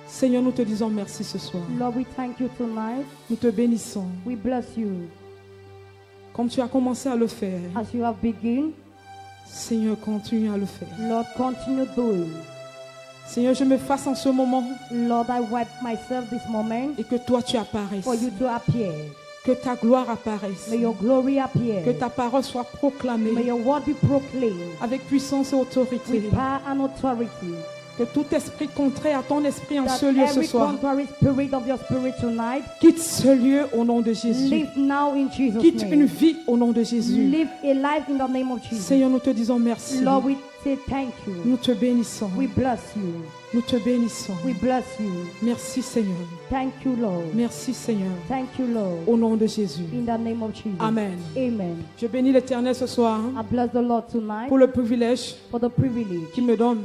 Seigneur, nous te disons merci ce soir. Lord, we thank you tonight. Nous te bénissons. We bless you. Comme tu as commencé à le faire, As you have begun, Seigneur, continue à le faire. Lord, continue doing. Seigneur, je me fasse en ce moment Lord, I wipe myself this moment et que toi tu apparaisses. for you to appear. Que ta gloire apparaisse. May your glory appear. Que ta parole soit May proclamée your word be proclaimed avec puissance et autorité. with power and authority. Que tout esprit contraire à ton esprit en That ce lieu ce every soir contrary spirit of your spirit tonight, quitte ce lieu au nom de Jésus. live now in Jesus' Quitte une name. vie au nom de Jésus. Live a life in the name of Jesus. Seigneur, nous te disons merci. Lord, we say thank you. Nous te bénissons. We bless you. Nous te bénissons. We bless you. Merci Seigneur. Thank you, Lord. Merci Seigneur. Thank you, Lord. Au nom de Jésus. In the name of Jesus. Amen. Amen. Je bénis l'Éternel ce soir I bless the Lord tonight pour le privilège for the privilege qu'il me donne.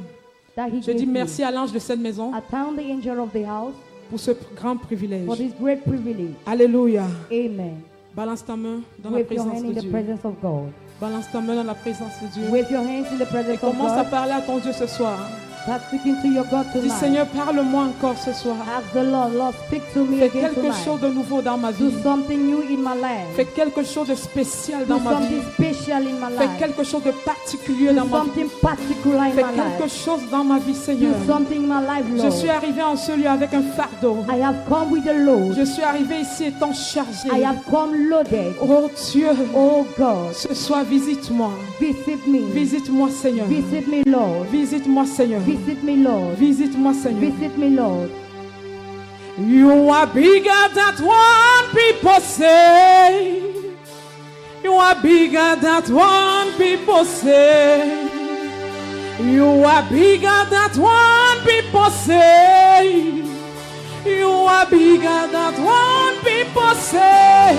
that He Je gave dis me. merci à l'ange de cette maison I thank the angel of the house pour ce grand privilège. for this great privilege. Alléluia. Amen. Balance ta main dans la Wave your présence hand de in the Dieu. presence of God. Balance ta main dans la présence de Dieu. Wave your hands in the Et presence of commence à God. parler à ton Dieu ce soir. Start speaking to your God Dis tonight. Seigneur, parle-moi encore ce soir. Ask the Lord, Lord, speak to me Fais again quelque chose tonight. de nouveau dans ma Do vie. something new in my life. Fais quelque chose de spécial Do dans ma vie. something special in my Fais life. quelque chose de particulier Do dans ma vie. something particular in Fais my quelque life. chose dans ma vie, Do Seigneur. something in my life, Je suis Lord. arrivé en ce lieu avec un fardeau. I have come with the load. Je suis arrivé ici étant chargé. I have come loaded. Oh Dieu, Oh God, ce soir visite-moi. visit me. Visite-moi, Seigneur. Visit me, Lord. Visite-moi, Seigneur. Visit me, Lord. Visite-moi, Seigneur. Visit me, Lord. You are bigger than what people say. You are bigger than what people say. You are bigger than what people say. You are bigger than what people say.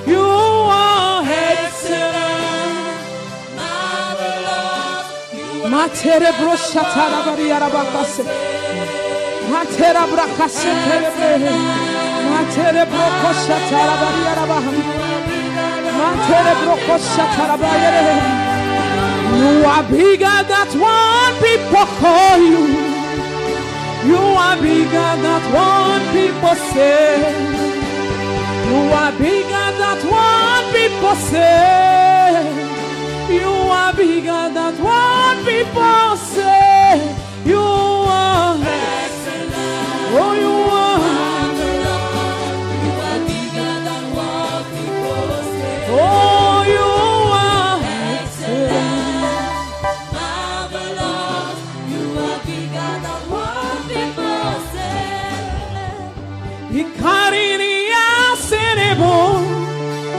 You are excellent, marvelous. Matere broshatara bariara bakase. Matera brakase terebe. Matere brokoshatara bariara baham. Matere brokoshatara bariara. You are bigger than what people call you. You are bigger than what people say. You are bigger than what people say. You are bigger than what people say. You are excellent. Oh, you are. You are bigger than what people say. Oh, you are excellent, marvelous. You are bigger than what people say. Ikariria serebo,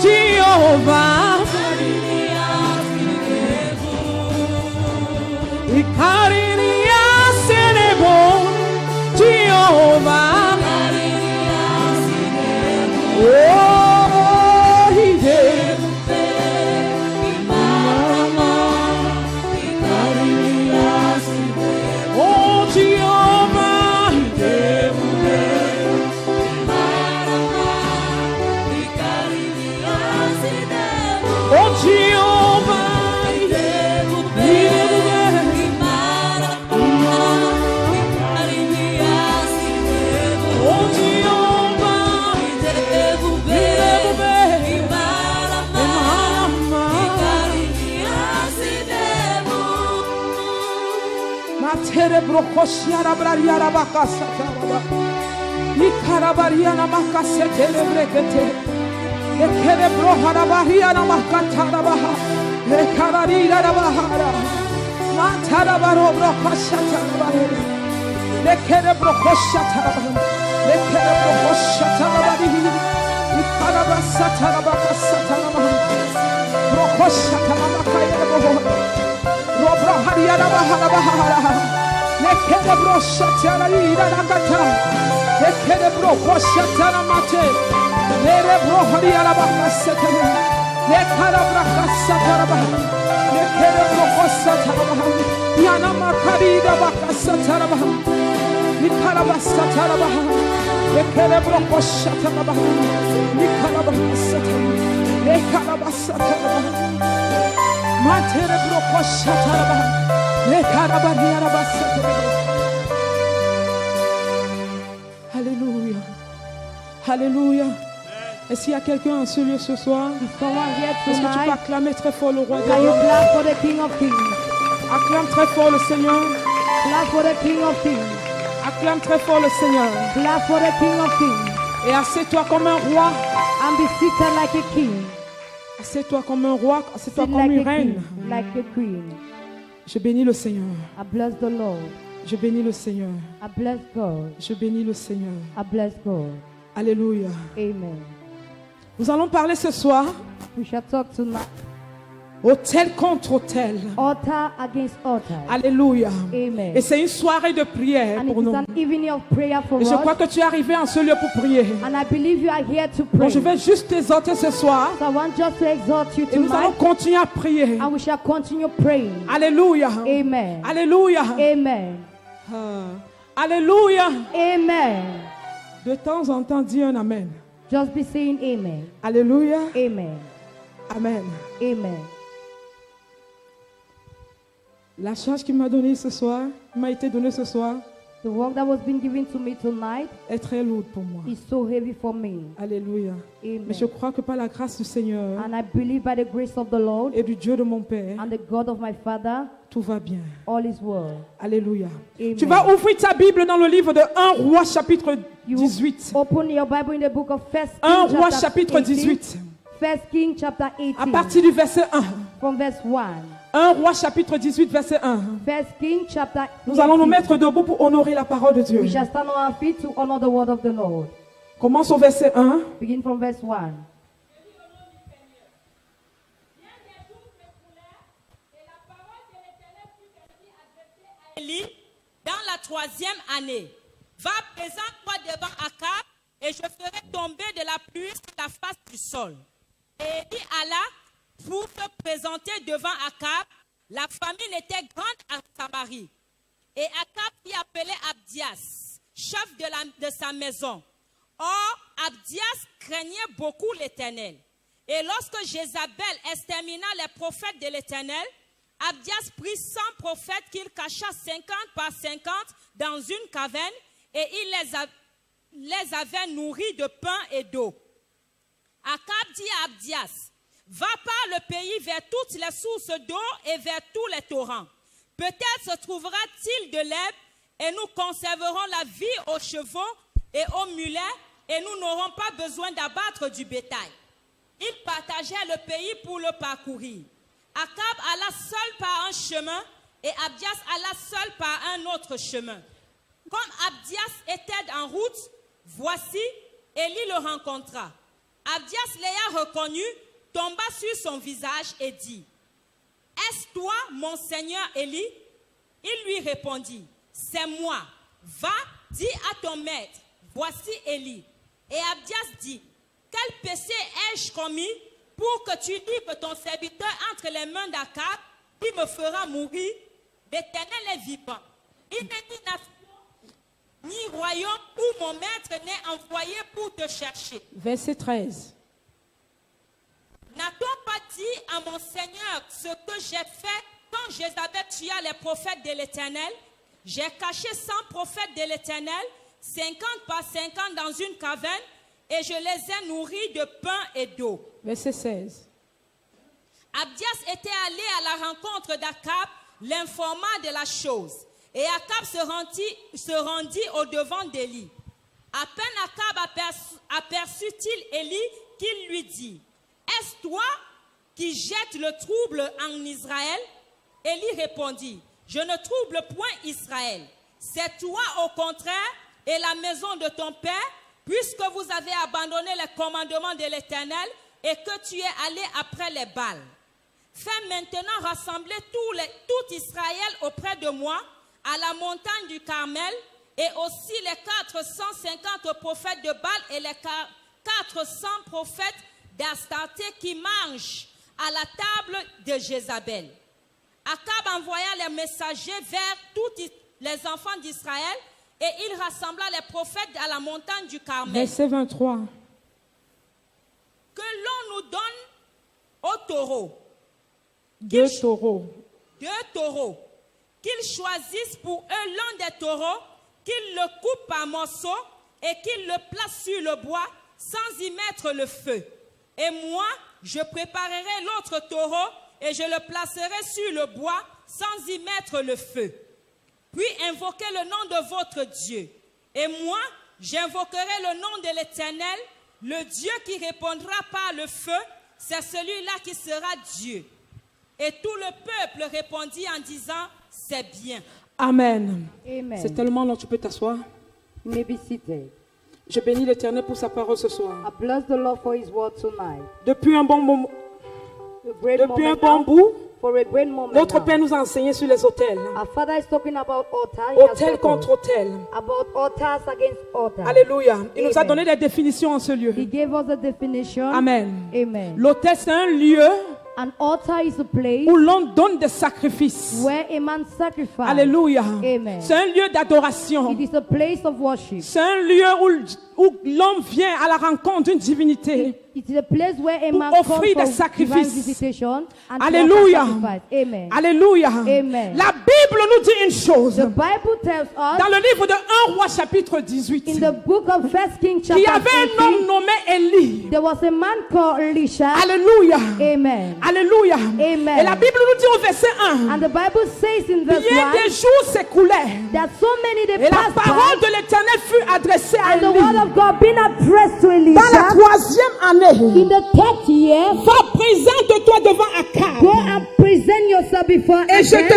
Jehovah. Ikariria serebo, Jehovah. Oh, he did. Oh, Jehovah, he did. Oh, Jehovah, he did. Oh, Jehovah, Matere brokoshiara brariara bakasa taraba. Ikarabariana makase telebrekete. Ekere brohara bariana makatara baha. Ekararira bahara. Matara baro brokoshatara bahara. Ekere brokoshatara bahara. Ekere brokoshatara bahara. Ikarabasatara bakasatara bahara. Brokoshatara bakayere bahara. Robra hariana bahara bahara. Lekere broshatara ira nakata. Lekere brokoshatara mate. Lere bro hariana bakasatara. Lekara brakasatara bahara. Lekere brokoshatara bahara. Yana makarida bakasatara bahara. Lekara basatara bahara. Lekere brokoshatara bahara. Lekara bakasatara. Lekara basatara bahara. Matere brokoshatara bahara. Lekara bariana basatara bahara. Alléluia. Est-ce qu'il y a quelqu'un en ce lieu ce soir? Is someone here Est-ce que tu peux tonight? acclamer très fort le roi des Can you rois? clap for the King of Kings? Acclame très fort le Seigneur. Clap for the King of Kings. Acclame très fort le Seigneur. Clap for the King of Kings. Et assieds-toi comme un roi. And be seated like a king. Assieds-toi comme un roi. Assieds-toi Sit comme like une a reine. king, like a queen. Je bénis le Seigneur. I bless the Lord. Je bénis le Seigneur. I bless God. Je bénis le Seigneur. I bless God. Alléluia. Amen. Nous allons parler ce soir. We shall talk tonight. Autel contre autel. Altar against altar. Alléluia. Amen. Et c'est une soirée de prière And it pour is nous. an evening of prayer for Et je us. crois que tu es arrivé en ce lieu pour prier. And I believe you are here to Donc pray. je vais juste t'exhorter ce soir. So I want just to exhort you Et nous allons tonight. continuer à prier. And we shall continue praying. Alléluia. Amen. Alléluia. Amen. Ah. Alléluia. Amen. De temps en temps, dis un amen. Just be saying amen. Alléluia. Amen. Amen. Amen. La charge qu'il m'a donnée ce soir, m'a été donnée ce soir, The work that was being given to me tonight est très lourde pour moi. is so heavy for me. Alléluia. Mais je Amen. crois que par la grâce du Seigneur And I believe by the grace of the Lord et du Dieu de mon Père, and the God of my Father, tout va bien. all is well. Alléluia. Amen. Tu vas ouvrir ta Bible dans le livre de 1 Roi chapitre You 18. open your Bible in the book of 1 First King Roi chapter chapitre 18. 18. First King chapter 18. À partir du verset 1. From verse 1. 1 Roi chapitre 18 verset 1. First King chapter 18. Nous allons nous mettre debout pour honorer la parole de Dieu. We shall stand on our feet to honor the word of the Lord. Commence au verset 1. Begin from verse 1. Élie, dans la 3e année, va présente-toi devant Akab et je ferai tomber de la pluie sur la face du sol. Et Élie alla pour se présenter devant Akab. La famine était grande à Samarie. Et Akab fit appeler Abdias, chef de sa maison. Or, Abdias craignait beaucoup l'Éternel. Et lorsque Jézabel extermina les prophètes de l'Éternel, Abdias prit 100 prophètes qu'il cacha 50 par 50 dans une caverne et il les avait nourris de pain et d'eau. Akab dit à Abdias, va par le pays vers toutes les sources d'eau et vers tous les torrents. Peut-être se trouvera-t-il de l'herbe et nous conserverons la vie aux chevaux et aux mulets et nous n'aurons pas besoin d'abattre du bétail. Il partageait le pays pour le parcourir. Akab alla seul par un chemin et Abdias alla seul par un autre chemin. Comme Abdias était en route, voici, Élie le rencontra. Abdias l'ayant reconnu, tomba sur son visage et dit, « Est-ce toi, mon Seigneur Élie ?» Il lui répondit, « C'est moi. Va, dis à ton maître, voici Élie. » Et Abdias dit, « Quel péché ai-je commis pour que tu livres ton serviteur entre les mains d'Akab, qui me fera mourir? L'Éternel est vivant. Il n'est ni nation, ni royaume où mon maître n'est envoyé pour te chercher. » Verset 13. N'a-t-on pas dit à mon Seigneur ce que j'ai fait quand Jézabel tua les prophètes de l'Éternel? J'ai caché 100 prophètes de l'Éternel, 50 par 50 dans une caverne, et je les ai nourris de pain et d'eau. Verset 16. Abdias était allé à la rencontre d'Akab, l'informant de la chose. Et Akab se rendit au-devant d'Élie. À peine Akab aperçut-il Élie qu'il lui dit, « Est-ce toi qui jettes le trouble en Israël ?» Élie répondit, « Je ne trouble point Israël. C'est toi au contraire et la maison de ton père, puisque vous avez abandonné les commandements de l'Éternel et que tu es allé après les Baals. Fais maintenant rassembler tout Israël auprès de moi à la montagne du Carmel et aussi les 450 prophètes de Baal et les 400 prophètes d'Astarté qui mangent à la table de Jézabel. » Akab envoya les messagers vers tous les enfants d'Israël et il rassembla les prophètes à la montagne du Carmel. Verset 23. Que l'on nous donne au taureau. Deux taureaux. 2 taureaux. Qu'ils choisissent pour eux l'un des taureaux, qu'ils le coupent par morceaux et qu'il le place sur le bois sans y mettre le feu. Et moi, je préparerai l'autre taureau et je le placerai sur le bois sans y mettre le feu. Puis invoquez le nom de votre Dieu. Et moi, j'invoquerai le nom de l'Éternel, le Dieu qui répondra par le feu, c'est celui-là qui sera Dieu. Et tout le peuple répondit en disant, c'est bien. Amen. Amen. C'est tellement long, tu peux t'asseoir. You may be seated. Je bénis l'Éternel pour sa parole ce soir. I bless the Lord for his word tonight. Depuis un bon moment, A great depuis un moment bon now. bout, For a great moment notre now. Père nous a enseigné sur les autels. Our Father is talking about altar. He has Autel spoken contre autel. about altars against altars. Alléluia. Il nous a Amen. donné des définitions en ce lieu. He gave us a definition. Amen. Amen. L'autel, c'est un lieu An altar is a place où l'on donne des sacrifices. where a man sacrifices. Alléluia. Amen. C'est un lieu d'adoration. It is a place of worship. C'est un lieu où l'homme vient à la rencontre d'une divinité. It is a place where a Pour man comes offrir for des sacrifices. divine visitation and to Alléluia. offer sacrifice. Amen. Alléluia. Amen. La Bible nous dit une chose. The Bible tells us Dans le livre de 1 Roi chapitre 18. in the book of 1 Kings Qu'il y chapter avait un homme 18, nommé Élie. there was a man called Elisha. Alléluia. Amen. Alléluia. Amen. Et la Bible nous dit au verset 1. And the Bible says in verse Bien 1 des jours s'écoulaient. that so many Et days la passed parole by de l'Éternel fut adressée à and the word Élie. of God being addressed to Dans la Elisha 3e année. in the 10th year. Va, présente-toi devant Akab. Go and present yourself before Et je Achan.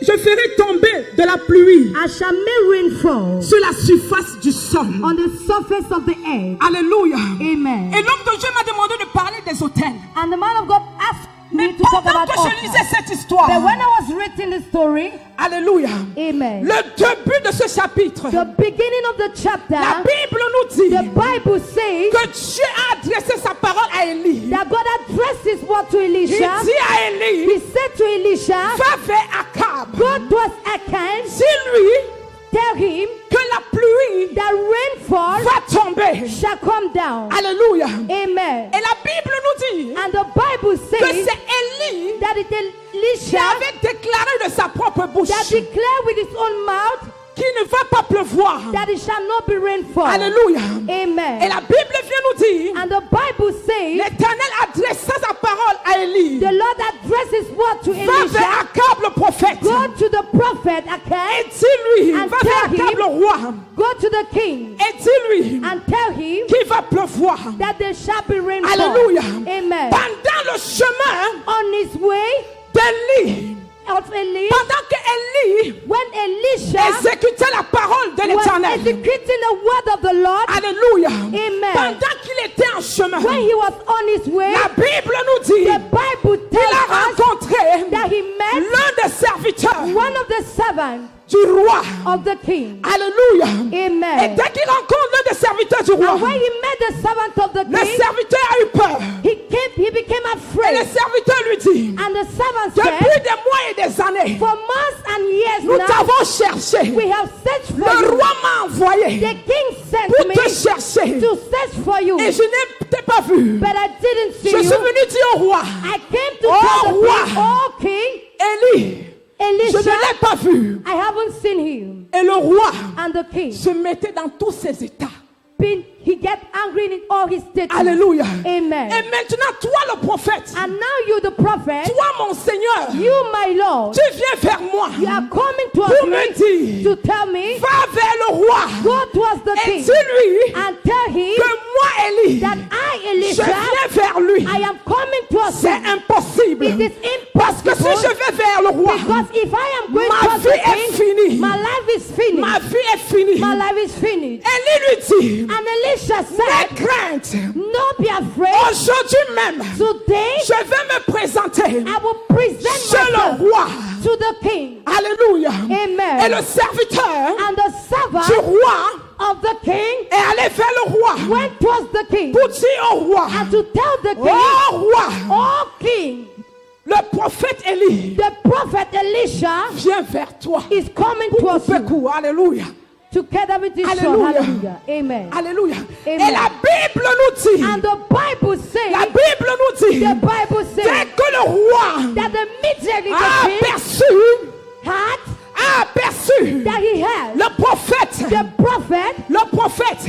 te ferai tomber de la pluie I shall make rain fall sur la surface du sol. on the surface of the earth. Alléluia. Amen. Et l'homme de Dieu m'a demandé de parler des autels. And the man of God asked Mais me to talk pendant about que je lisais altars. cette histoire, But when I was reading the story, alléluia, amen, le début de ce chapitre, the beginning of the la chapter, Bible nous dit the Bible says que Dieu a adressé sa parole à Élie. that God addressed his word to Il Elisha. dit à Élie, He said to Elisha, va vers Akab. go towards Achan, Dis-lui tell him que la pluie that rainfall va tomber. shall come down. Alléluia. Amen. Et la Bible nous dit And the Bible que says c'est Élie that it qui Elisha avait déclaré de sa propre bouche that declared with his own mouth qu'il ne va pas pleuvoir. that it shall not be rainfall. Alléluia. Amen. Et la Bible vient nous dire, And the Bible says l'Éternel adressa sa parole à Élie. the Lord addressed his word to Va vers Elisha. Akab le prophète. Go to the prophet Et Achan. dis-lui, And va tell vers Akab him- le roi. Go to the king Et dis-lui and tell him qu'il va pleuvoir. that there shall be rainfall. Alléluia. Amen. Pendant le chemin On his way d'Élie, of Eli, pendant que Élie when Elisha exécutait la parole de was l'Éternel. executing the word of the Lord, Alléluia. Amen. Pendant qu'il était en chemin, when he was on his way, la Bible nous dit the Bible qu'il a tells us rencontré that he met l'un des serviteurs one of the servants du roi. of the king. Alléluia. Et Amen. dès qu'il rencontre l'un des serviteurs du roi, And when he met the servant of the le king, serviteur a eu peur. he became Et le afraid. serviteur lui dit, And the servant depuis said, des mois et des années, for months and years nous now, t'avons cherché. we have searched for Le you. roi m'a envoyé The king sent pour me te chercher. to search for you, Et je ne t'ai pas vu. but I didn't see Je you. suis venu dire au roi, I came to Oh, tell the roi. king, oh king, Élie, je ne Elisha, l'ai pas vu. I haven't seen him. Et le roi And the king, se mettait dans tous ses états. he get angry in all his statements. Alléluia. Amen. Et maintenant, toi le prophète, And now you, the prophet, toi mon Seigneur, you, my Lord, tu viens vers moi you are coming pour towards me me dire, to tell me, va vers le roi go towards the et king dis-lui and tell him que moi, Élie, that I, je Elisha, viens vers lui. I am coming towards C'est him. impossible. It is Parce que si impossible. je vais vers le roi, Because if I am going ma towards the vie est king, finie. my life is finished. Ma vie est finie. My life is finished. Élie lui dit, And Elisha n'aie said, crainte. no, be afraid. Aujourd'hui même, Today, je vais me présenter I will present chez le myself roi. to the king. Alléluia. Amen. Et le serviteur And the du servant roi of the king est allé vers le roi went towards the king pour dire au roi, and to tell the king, oh roi, oh king, le prophète Élie the prophet Elisha vient vers toi. is coming towards you. Beaucoup. Alléluia. Together with his son. Alléluia. Hallelujah. Amen. Alléluia. Amen. Et la Bible nous dit, And the Bible la says, Bible nous dit, the Bible dès says que le roi that immediately a the king aperçu had a aperçu that he had le prophète, the prophet,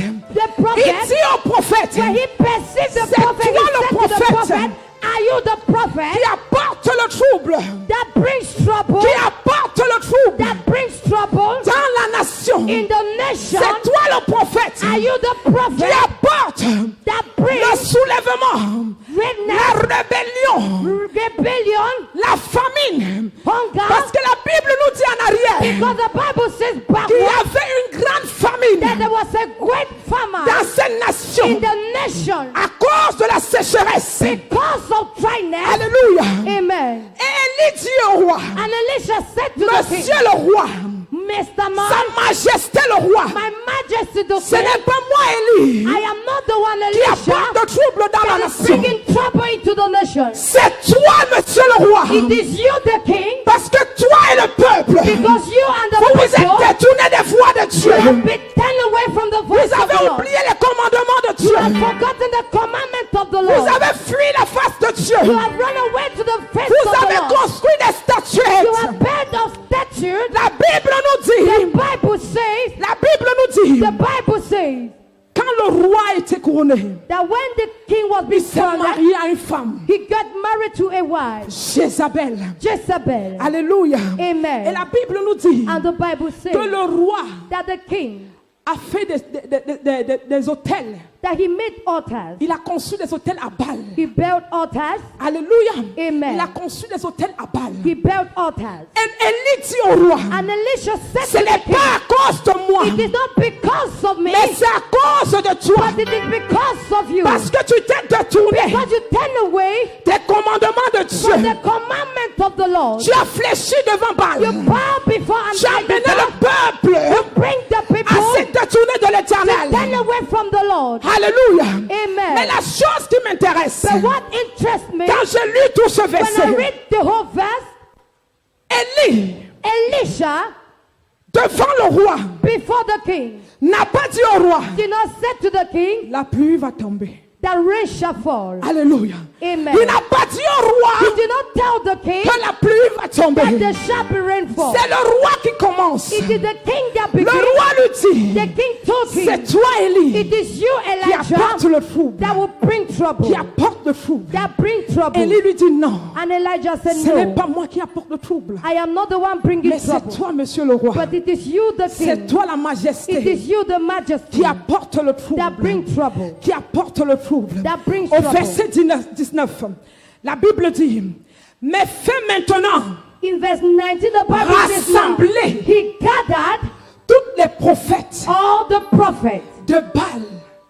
il dit au prophète, when he perceived the c'est prophet, he toi le said to the prophète prophet, are you the prophet qui apporte le trouble, that brings trouble, qui apporte le trouble that brings trouble dans la nation. in the nation? C'est toi le prophète Are you the qui prophet apporte that le brings soulèvement, la redness, rébellion, rebellion, la famine. Parce hunger? que la Bible nous dit en arrière Because the Bible says qu'il y backward avait une grande famine that there was a great famine dans cette in nation the nation à cause de la sécheresse. because of dryness. Alléluia. Amen. Et Élie dit au roi, And Elisha said to the Monsieur king, le roi, Mr. Man, Sa Majesté le roi, my majesty the ce king, n'est pas moi Élie I am not the one qui apporte Elisha le trouble dans la that is nation. bringing trouble into the nation. C'est toi Monsieur le roi, It is you the king, parce que toi et le peuple, because you and vous vous the êtes people détournés des voies de Dieu. you have been turned away from the voice Vous of the avez Lord. oublié les commandements de You have Dieu. forgotten the commandment of the Vous Lord. avez fui la face de You Dieu. have run away to the face Vous of the avez Lord. construit des You have statuettes. built of statutes. La Bible nous The dit, Bible says, la Bible nous dit, the Bible says quand le roi a été couronné, that when the king was il being s'est crowned, marié à une femme, he got married to a wife, Jézabel. Jezebel. Alléluia. Amen. Et la Bible nous dit And the Bible que says le roi that the king, a fait des hôtels. that he made altars. Il a conçu des hôtels à Baal. He built altars. Alléluia. Amen. Il a conçu des hôtels à Baal. He built altars. Et Élie dit au roi, And Elisha ce said to n'est the king, pas à cause de moi, it is not because of me, mais c'est à cause de toi. but it is because of you. Parce que tu t'es détourné Because you turn away des commandements de from Dieu. the commandment of the Lord. Tu as fléchi devant Baal. You bow before an Tu as amené idol. le peuple You bring the à people se détourner de to turn l'éternel. away from the Lord. Alléluia. Amen. Mais la chose qui m'intéresse, But what interests me, quand je lis tout ce when I verset, read the whole verse, Élie, Elisha, devant le roi, before the king, n'a pas dit au roi, did not say to the king, la pluie va tomber. that rain shall fall. Alléluia. Amen. Il n'a pas dit au He roi did not tell the king que la pluie va tomber. that there shall be rainfall. C'est le roi qui commence. It is the king that Le begins. roi lui dit, The king told c'est him, toi Élie it is you, qui apporte Elijah, le trouble. that will bring trouble. Qui apporte le trouble. That bring trouble. Élie lui dit non. And Elijah said, Ce n'est pas no, moi qui apporte le trouble. I am not the one bringing Mais c'est trouble. toi, monsieur le roi. But it is you, the C'est king. toi la It majesté is you, the majesty, qui apporte le trouble. that bring trouble. Qui apporte le trouble. That brings Au trouble. verset 19, la Bible dit, mais fais maintenant In verse 19, the Bible says, now, rassembler he gathered tous les prophètes all the prophets de Baal.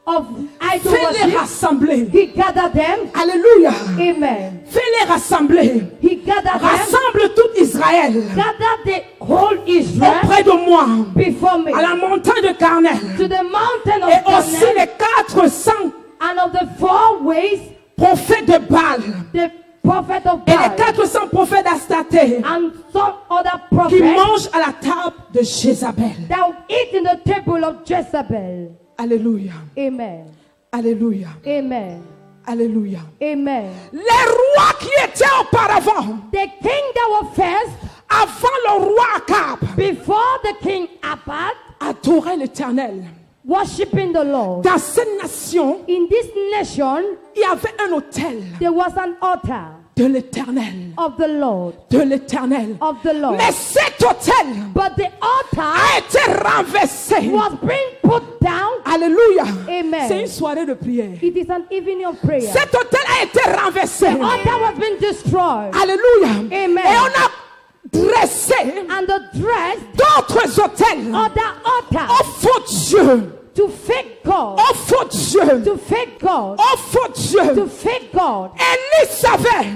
of idol Fais-les worship. rassembler. He gathered them. Alléluia. Amen. Fais-les rassembler. He gathered them. Rassemble tout Israël Gathered the whole Israel auprès de moi before me à la montagne de Carmel. to the mountain of Et aussi Carmel, les 400 and of the 4 ways prophètes de Baal. the prophet of Et les Baal 400 prophètes d'Astaté and some other qui prophets mangent à la table de Jézabel. that will eat in the table of Jezebel. Alléluia. Amen. Alléluia. Amen. Alléluia. Amen. Les rois qui étaient auparavant, The king that was first avant le roi Akab, before the king Abad, adoraient l'Éternel. worshiping the Lord. Dans cette nation, In this nation, il y avait un autel there was an altar de l'Éternel. of the Lord. De l'Éternel. Of the Lord. Mais cet autel But the altar a été renversé. was being put down. Alléluia. Amen. C'est une soirée de prière. It is an evening of prayer. Cet autel a été renversé. The altar was being destroyed. Alléluia. Amen. Et on a dressé And the dress d'autres autels of the altar au faux Dieu. to fake God. Au faux Dieu. To fake God. Au faux Dieu. To fake God. Élie savait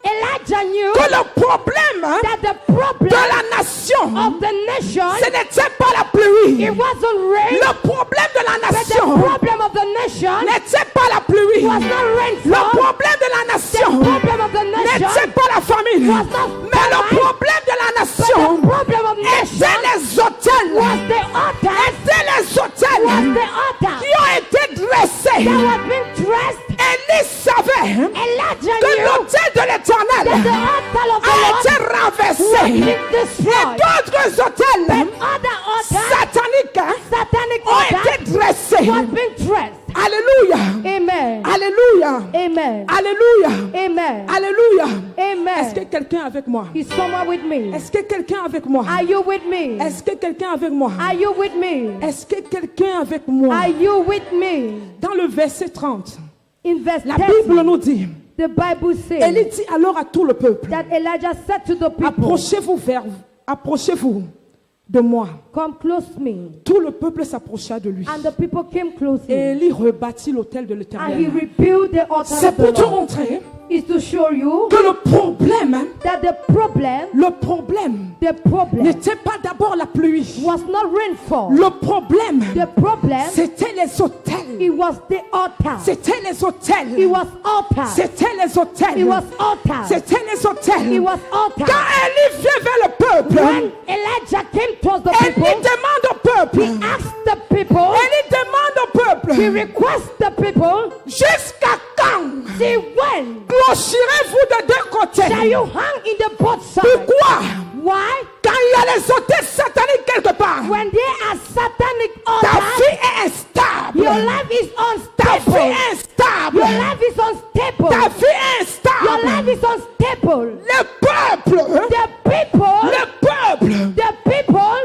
Elijah knew que le problème that the problem de la nation, of the nation, ce n'était pas la pluie. it wasn't rain, Le problème de la but the nation problem of the nation n'était pas la pluie. was not Le rainfall. problème de la The nation problem of the nation n'était pas la famine. was not Mais le famine, problème de la but nation the problem of étaient nation les hôtels. was the altar, Étaient les was hôtels the altar qui ont été dressés. that was being dressed. Élie savait Elijah que knew l'autel de that the l'Éternel altar of the a Lord été was renversé. being Et destroyed. d'autres hôtels was being dressed. Alléluia. Amen. Alléluia. Amen. Alléluia. Amen. Alléluia. Est-ce que Amen. quelqu'un est avec moi? Is someone with me? Est-ce que quelqu'un est avec moi? Are you with me? Est-ce que quelqu'un est avec moi? Are you with me? Est-ce que quelqu'un est avec moi? Are you with me? Dans le verset 30, In verse la Bible 10, nous dit, the Bible Élie says dit alors à tout le peuple, that Elijah said to the people, approchez-vous de moi. come close to me. Tout le peuple s'approcha de lui. And the people came close to Et him. Élie rebâtit l'autel de And he l'Éternel. rebuilt the altar C'est of pour the te Lord. montrer Is to show you que le problème that the problem n'était pas d'abord la pluie. was not rainfall. Le problème, The problem, c'était les hôtels. it was the altar. C'était les hôtels. It was altar. C'était les hôtels. It was altar. C'était les hôtels. It was altar. Quand Élie vient vers le peuple, When Elijah came towards the Élie people, demande au peuple. he asked the people, Élie demande au peuple. he requests the people, Jusqu'à quand see when clochirez-vous de deux côtés? shall you hang in the both sides? Pourquoi? Why? Quand il y a les hôtels sataniques quelque part, When there are satanic ta altars, vie est instable. your life is Ta vie unstable. est instable. Your life is unstable. Ta vie est Your instable. life is unstable. Le peuple, The people, le peuple,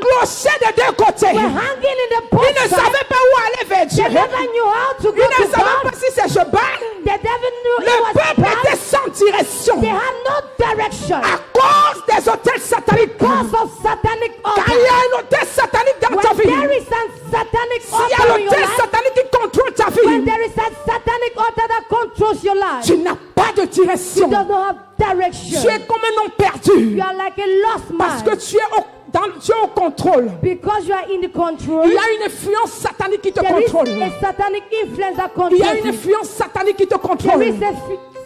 clochait de deux côtés. were hanging in the Ils both ne sides. savaient pas où aller vers Dieu. They never knew how to go Ils ne to savaient God. pas si c'est chemin. They never knew Le it was peuple God. était sans direction They had no direction à cause des hôtels sataniques. because of satanic Quand il y altars. a un hôtel satanique dans ta When there vie, is a satanic s'il y a altar in your l'hôtel life, satanique qui contrôle ta when vie, there is a satanic altar that controls your life, tu n'as pas de you direction. does not have direction. Tu es comme un homme perdu You are like a lost parce que man tu es au contrôle. because you are in the control. Il y a une influence satanique qui te There is contrôle. a satanic influence that Il y a controls une you. influence satanique qui te There contrôle. is a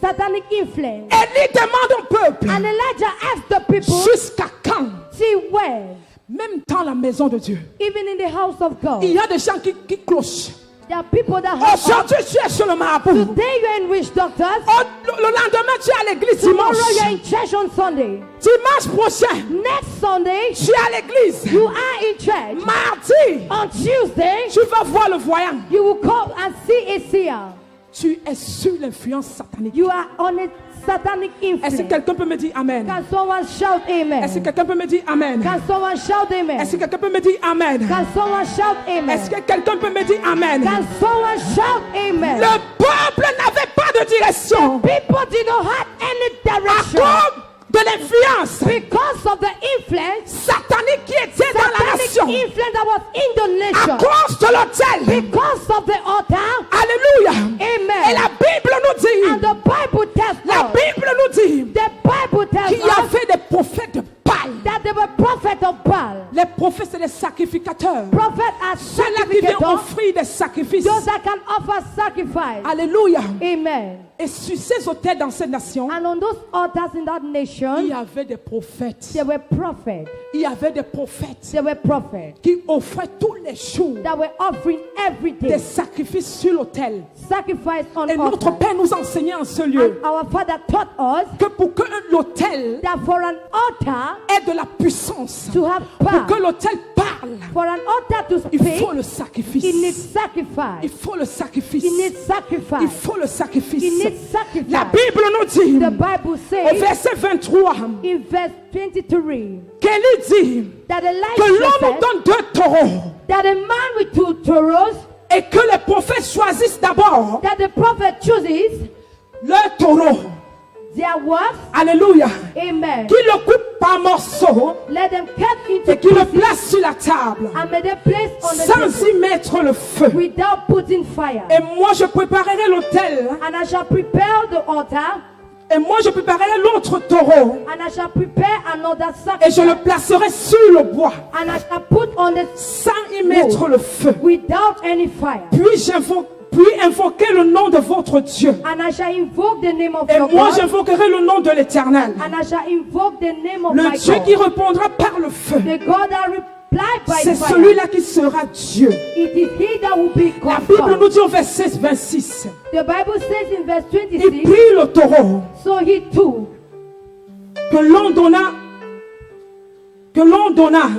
satanic influence. Élie demande au peuple, And Elijah asked the people, jusqu'à quand? see when, Même dans la maison de Dieu, even in the house of God, il y a des gens qui clochent. there are people that have Aujourd'hui, tu es chez le marabout. today you are in witch doctors, Le lendemain, tu es à l'église tomorrow dimanche. you are in church on Sunday, Dimanche prochain, next Sunday tu es à l'église. you are in church, Mardi, on Tuesday tu vas voir le voyant. you will come and see a seer. Tu es sous l'influence satanique. You are on a satanic Est-ce que influence. quelqu'un peut me dire Amen? Can someone shout Est-ce que amen? quelqu'un peut me dire Amen? Can someone shout amen? Est-ce que quelqu'un peut me dire Amen? Can someone shout Est-ce amen? que quelqu'un peut me dire Amen? Can someone shout amen? Le peuple n'avait pas de direction People did not have any à direction cause de l'influence because of the influence, satanique qui était dans la satanic nation. influence that was in the À nation. cause de l'autel. Because of the altar, Alléluia. Et la amen. Bible nous And dit, the Bible tells la us, Bible nous dit the Bible tells qu'il y us avait des prophètes de Baal. that they were prophets of Baal. Les prophètes, c'est des sacrificateurs. Prophets are Ceux-là qui viennent sacrificators, offrir des sacrifices. those that can offer sacrifice. Alléluia. Amen. Et sur ces hôtels dans cette nation, And on those altars in that il nation, y avait des prophètes. there were prophets. Il y avait des prophètes There were prophets qui offraient tous les jours that were offering every des day sacrifices sur l'autel. sacrifice on Et notre altar. Père nous enseignait en ce lieu And our Father taught us que pour que l'autel that for an altar ait de la puissance, to have pour power, que l'autel parle, for an altar to il speak, faut le sacrifice. it needs Il sacrifice. faut le sacrifice. It needs Il sacrifice. faut le sacrifice. It needs sacrifice. La Bible nous dit The Bible au says verset 23 in verse 23 qu'Élie dit that que Elijah l'on nous said donne 2 taureaux that a man with 2 taureaux, et que les prophètes choisissent d'abord that the prophet chooses leur taureau. their worth. Alléluia. Amen. Qui le coupe par morceaux Let them cut into et qui le pieces place sur la table and may they place on the sans table y mettre le feu. without putting fire. Et moi je préparerai l'autel And I shall prepare the altar, et moi je préparerai l'autre taureau and I shall prepare another et je sacrifice, le placerai sur le bois and I shall put on the sans y mettre le feu. without any fire. Puis invoquer le nom de votre Dieu. And I shall invoke the name of Et your moi God, j'invoquerai le nom de l'Éternel. and I shall invoke the name of Le my Dieu qui God. répondra par le feu. The God that replied by C'est fire. celui-là qui sera Dieu. It is he that will be La called Bible God. nous dit au verset 26. The Bible says in verse Il 26, prit le taureau so he took que l'on donna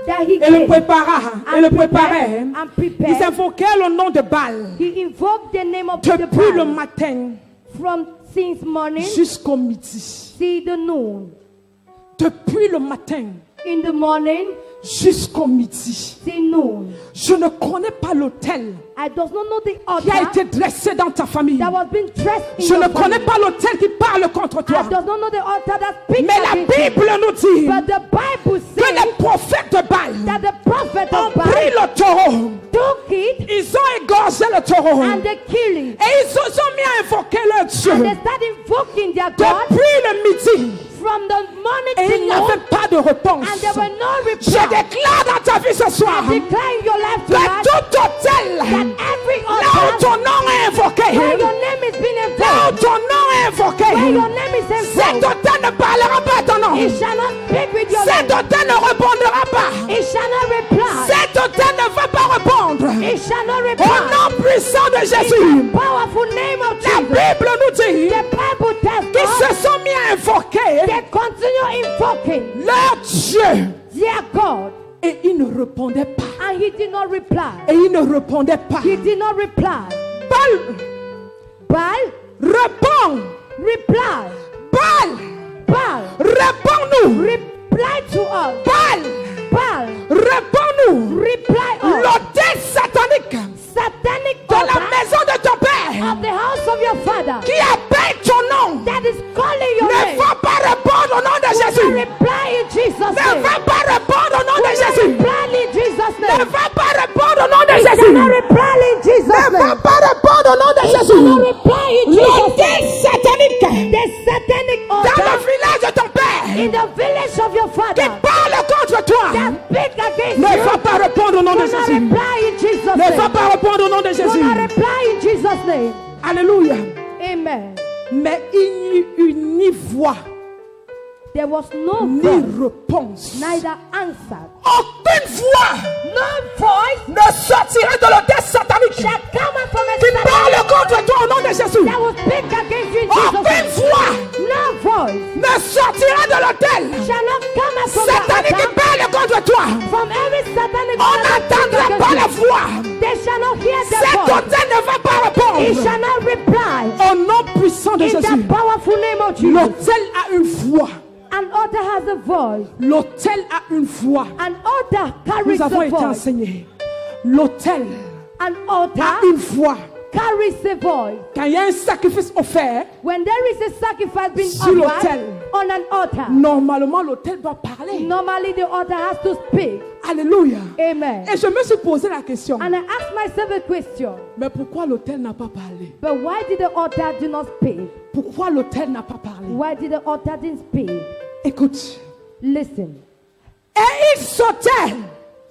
that he et le gave prépara, et le préparait. and Ils prepared. invoquaient le nom de Baal He invoked the name of the depuis le Baal matin from since morning jusqu'au midi. till the noon. Depuis le matin In the morning jusqu'au midi. till noon. Je ne connais pas l'autel I does not know the qui a altar été dressé dans ta famille. that was being dressed in Je your ne connais family. pas l'autel qui parle contre toi. I does not know the altar that speaks Mais la against you. Bible nous dit But the Bible que says les prophètes de Baal that the prophet ont of pris Baal le taureau. took it Ils ont égorgé le taureau. and they killed it. Et ils se sont mis à invoquer leur And they Dieu. started invoking their God Depuis le midi. from the morning Et il till n'y noon. avait pas de réponse. And there were no Je reply. déclare dans ta vie ce soir I declare in your life que tonight tout autel, that every là où altar ton nom est invoqué, where your name is being là où invoked, ton nom est invoqué, where your name is cet invoked, autel ne parlera pas ton nom. it shall not speak with your Cet name. autel ne répondra pas. It shall not reply. Cet autel ne va pas répondre. It shall not Au reply. nom puissant de In Jésus, the powerful name of la Jesus. Bible nous dit The Bible tells qu'ils us se sont mis à invoquer they continue invoking leur Dieu. their God. Et ils ne répondaient pas. And he did not reply. Et ils ne répondaient pas. He did not reply. Baal, Baal, réponds. reply. Baal, Baal, réponds-nous. reply to us. Baal, Baal, réponds-nous. reply us. L'autel satanique Satanic de la altar maison de ton père of the house of your father qui appelle ton nom that is calling your ne name va pas répondre au nom de will not Jésus. reply in Jesus' Ne name. va pas répondre au nom de Will not Jésus. reply in Jesus' Ne name. va pas répondre au nom de Will not Jésus. reply in Jesus' Ne va name. pas répondre au nom de Will not Jésus. reply in Jesus' L'autel name. satanique The satanic dans le altar village de ton père in the village of your qui father parle contre toi that speak against ne you va pas répondre au nom de will not Jésus. reply in Jesus' Ne va name. pas répondre au nom de Will Jésus. not reply in Jesus' name. Alléluia. Amen. Mais il n'y eut ni voix, There was no ni voice, réponse. neither answered. Aucune voix No voice ne sortira de l'autel satanique shall come out from a qui satanic parle contre toi au nom de Jésus. that will speak against you in Jesus' Aucune name. voix No voice ne sortira de l'autel shall not come out from the satanique qui altar. parle contre toi. From every satanic On altar that n'entendra speaks pas la against you. voix. They shall not hear the Cet voice. autel ne va pas It répondre. shall not reply. Au nom puissant de In the Jésus. powerful name of Jesus. L'autel a une voix. An altar has a voice. L'autel a une voix. An altar carries Nous avons a été voice. enseignés. L'autel An a altar une voix. carries a voice. Quand il y a un sacrifice offert, When there is a sacrifice being Sur offered l'autel. on an altar, normalement l'autel doit parler. normally the altar has to speak. Alléluia. Amen. Et je me suis posé la question. And I asked myself a question. Mais pourquoi l'autel n'a pas parlé? But why did the altar do not speak? Pourquoi l'autel n'a pas parlé? Why did the altar didn't speak? Écoute. Listen. Et ils sautaient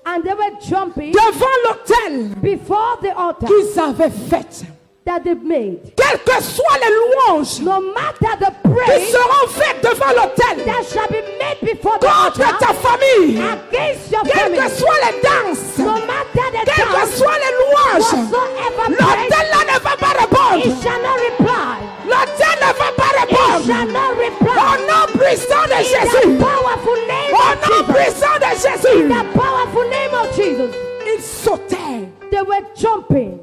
And they were jumping devant l'autel before the altar qu'ils avaient fait. that they made. Quelles que soient les louanges No matter the qui praise seront faites devant l'autel that shall be made before the contre altar ta famille, against your quelles family, que soient les danses, no matter the quelles que dance, soient les louanges, whatsoever praise, l'autel là ne va pas it répondre. shall not reply. L'autel ne va pas It répondre. shall not Au reply. nom puissant de In the Jésus. powerful name Au of nom Jesus. puissant de In Jésus. the powerful name of Jesus. Ils sautaient. They were jumping.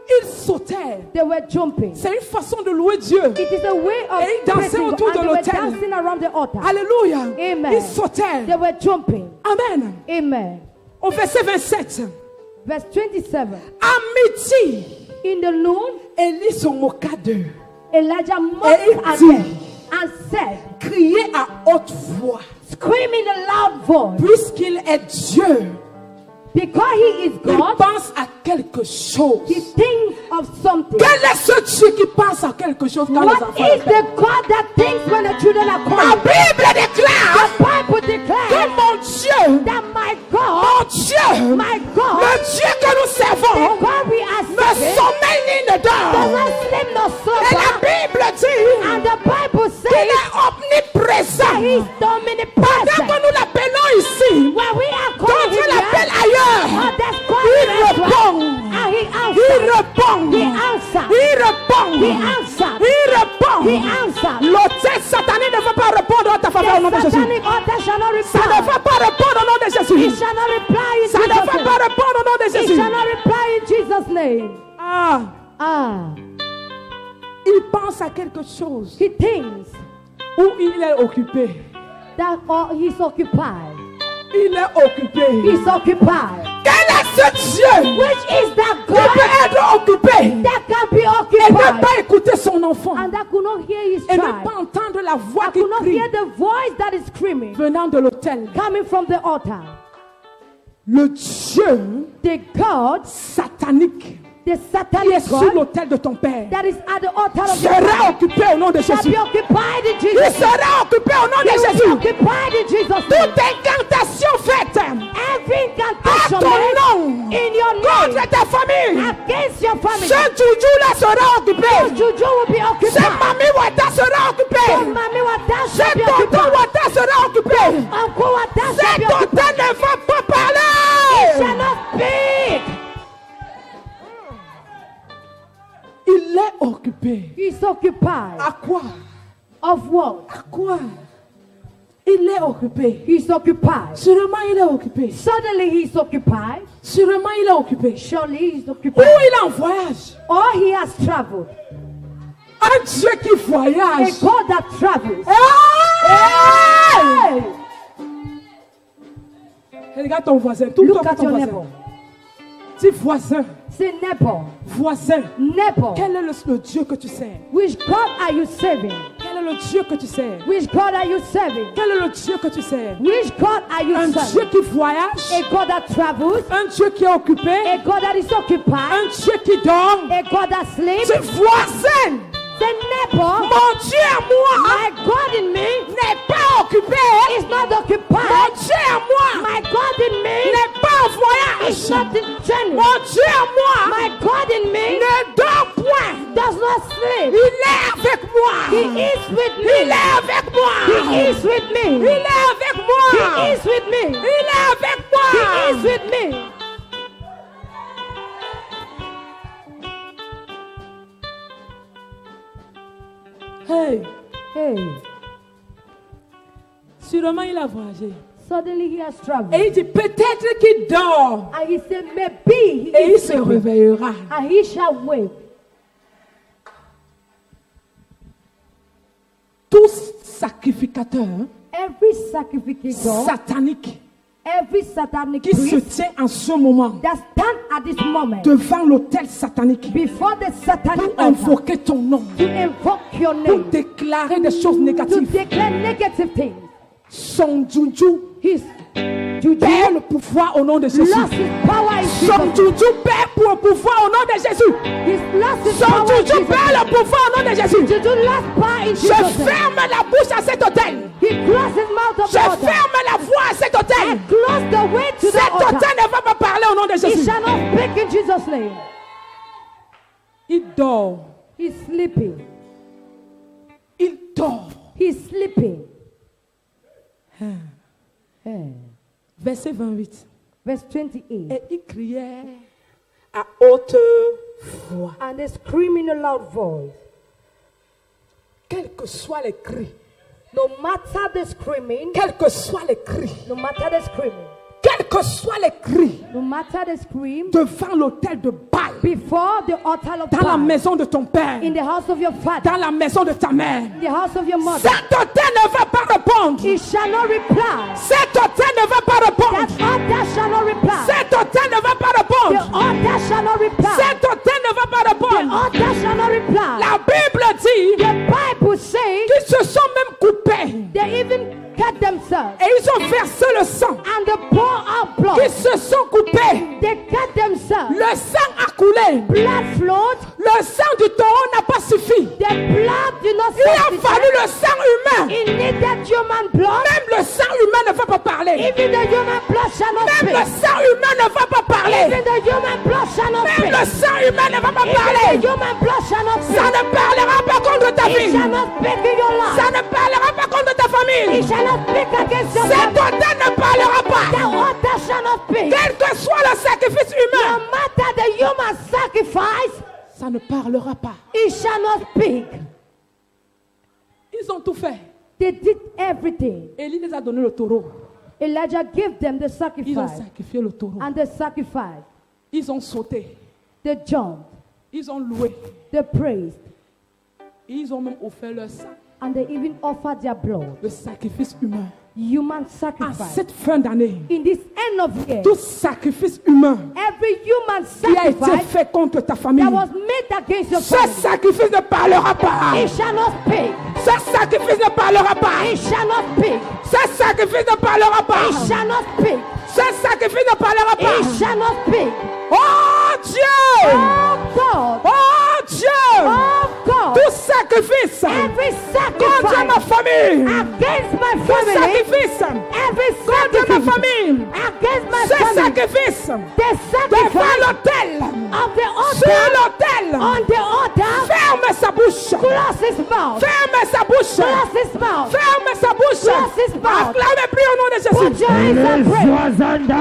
Ils sautaient. They were jumping. C'est une façon de louer Dieu. It is a way of Et ils dansaient praising God. autour de And they were l'autel. dancing around the altar. Alléluia. Amen. Ils sautaient. They were jumping. Amen. Amen. Au verset 27. Verse 27. À midi, In the noon, Élie se moqua d'eux. Elijah Et mocked il at dit, them and said, criez à haute voix, screaming a loud voice, puisqu'il est Dieu. because he is Il God, pense à quelque chose. he thinks of something. Quel est ce Dieu qui pense à quelque chose quand les What enfants is appellent? the God that thinks when the children are Ma calling? Bible déclare The Bible que declares mon Dieu, that my God, mon Dieu, my God, le Dieu que nous the servons, God we are ne serving, sommeille ni ne does dort. not sleep nor Et la slumber. Bible dit And the Bible qu'il says est omniprésent. he's Pendant que omnipresent. nous l'appelons ici, When we are quand calling Dieu him l'appelle here, ailleurs, or that's il calling elsewhere, répond. and he Il answers. répond. He answers. Il répond. He answers. Il répond. He answers. L'autel satané ne va pas répondre à ta faveur au nom de The Jésus. satanic altar shall not Ça ne reply. va pas répondre au nom de Jésus. He Jésus. shall not reply in Ça ne va Jesus' pas name. répondre au nom de He Jésus. shall not reply in Jesus' name. Ah, Ah, il pense à quelque chose he thinks où il est occupé. that he's occupied. Il est occupé. He's occupied. Quel est ce Dieu Which is that qui God peut être occupé that can be et ne occupied pas écouter son enfant and that could not hear his et ne child, pas entendre la voix that qui could not crie hear the voice that is screaming venant de l'autel? coming from the altar. Le Dieu The God, satanique the qui est satanic sur God l'autel de ton père that is at the altar of your sera father occupé au nom de shall Jésus. be occupied in Il Jesus' name. sera occupé au nom He de will be Jésus. occupied in Jesus' name. Toute incantation faite Every à incantation ton made nom in your contre name ta famille, against your family, ce Juju-là sera occupé. those juju will be Ce occupied. Mami Wata sera Those occupé. mommy wata Ce shall be tonton occupied. Wata sera occupé. Uncle wata shall Ce be tonton occupied. ne va pas He parler. shall not speak. Il est occupé. He's occupied. À quoi? Of what? À quoi? Il est occupé. He's occupied. Sûrement il est occupé. Suddenly he's occupied. Sûrement il est occupé. Surely he's Ou occupied. il est en voyage. Or he has traveled. Un Dieu qui A voyage. God that travels. Hey! Regarde ton voisin. Tout Look ton at your voisin. neighbor. Dis voisin. Say neighbor. Voisin. Neighbor. Quel est le Dieu que tu sers? Which God are you serving? Quel est le Dieu que tu sers? Which God are you serving? Quel est le Dieu que tu sers? Which God are you Un Dieu serving? qui voyage. A God that travels. Un Dieu qui est occupé. A God that is occupied. Un Dieu qui dort. A God that sleeps. Tu voisin. Say neighbor. Mon Dieu à moi My God in me n'est pas occupé. is not Mon occupied. Dieu à moi My God in me n'est pas en is voyage. not in journey. Mon Dieu à moi My God in me ne dort point. does not sleep. Il est avec moi. He is with Il me. est avec moi. He is with Il me. est avec moi. He is with me. Il est avec He is moi. with me. Hey, Hey, sûrement il a voyagé. suddenly he has traveled. Et il dit peut-être qu'il dort. And he said, maybe he Et il is se sleeping. réveillera. And he shall wake. Tout sacrificateur Every sacrificator, satanique every satanic qui se priest tient en ce moment that stand at this moment devant l'autel satanique before the satanic pour altar invoquer ton nom, to invoke your pour name, déclarer des choses to négatives. declare negative things. Son Juju His juju perd le pouvoir au nom de Jésus. lost his power in Son Jesus. Juju perd pour le pouvoir au nom de Jésus. He's lost his Son power in Juju Jesus. perd le pouvoir au nom de Jésus. Juju lost power in Je Jesus' name. ferme la bouche à cet hôtel. He closed his mouth of Je the altar. ferme la voix à cet hôtel. And closed the way to Cet the altar. hôtel ne va pas parler au nom de He Jésus. shall not speak in Jesus' name. Il dort. He's sleeping. Il dort. He's sleeping. Eh. Verset 28. Verse 28. Et il criait à haute voix. And they scream in a loud voice. Quels que soient les cris, No matter the screaming, quels que soient les cris, no matter the screaming, quels que soient les cris no matter the scream, devant l'autel de Baal, before the altar of dans la God, maison de ton père, in the house of your father, dans la maison de ta mère, in the house of your mother, cet hôtel ne va pas répondre. he shall not reply. Cet hôtel ne va pas That répondre. altar shall not reply. Cet hôtel ne va pas The répondre. altar shall not reply. Cet hôtel ne va pas The répondre. altar shall not reply. La Bible dit The Bible says qu'ils se sont même coupés they even cut themselves et ils ont versé le sang. and they pour out Ils blood. se sont coupés. They cut themselves. Le sang a coulé. Blood flowed. Le sang du taureau n'a pas suffi. The blood did not Il a fallu sufficient. le sang humain. It needed human blood. Même le sang humain ne va pas parler. Even the human blood shall not Même le speak. sang humain ne va pas parler. Even the human blood shall not Même speak. le sang humain ne va pas Even parler. the human blood shall not Ça speak. ne parlera pas contre ta It vie. shall not speak in your Ça life. ne parlera pas contre ta famille. It shall not speak against your Cet family. hôtel ne parlera The pas. altar shall not speak. Quel que soit le sacrifice No humain, matter the human sacrifice, ça ne parlera pas. it shall not speak. Ils ont tout fait. They did everything. Élie les a donné le taureau. Elijah gave them the Ils ont sacrifice. sacrifié le taureau. And they sacrificed. Ils ont sauté. They jumped. Ils ont loué. They praised. Ils ont même offert leur sang. And they even offered their blood. Le sacrifice humain. Human À sacrifice. cette fin d'année, In this end of year, tout sacrifice humain every human qui a été sacrifice fait contre ta famille, that was made against your ce family, sacrifice ne parlera pas. it shall not speak. Ce sacrifice ne parlera pas. It shall not speak. Ce sacrifice ne parlera It pas. shall not speak. Ce sacrifice ne parlera It pas. shall not speak. Oh Dieu! Oh God. Oh Dieu! Oh God. Tout sacrifice Every contre ma sacrifice famille. against my Tout family. sacrifice Every contre ma sacrifice famille. against my Ce family. sacrifice The devant sacrifice l'autel. of the Sur altar. l'autel. On the altar. Ferme sa bouche. Close his mouth. Ferme sa bouche. Close his mouth. Ferme sa bouche. Close his mouth. Acclame, prie au nom de Put Jésus. your hands and pray. Au nom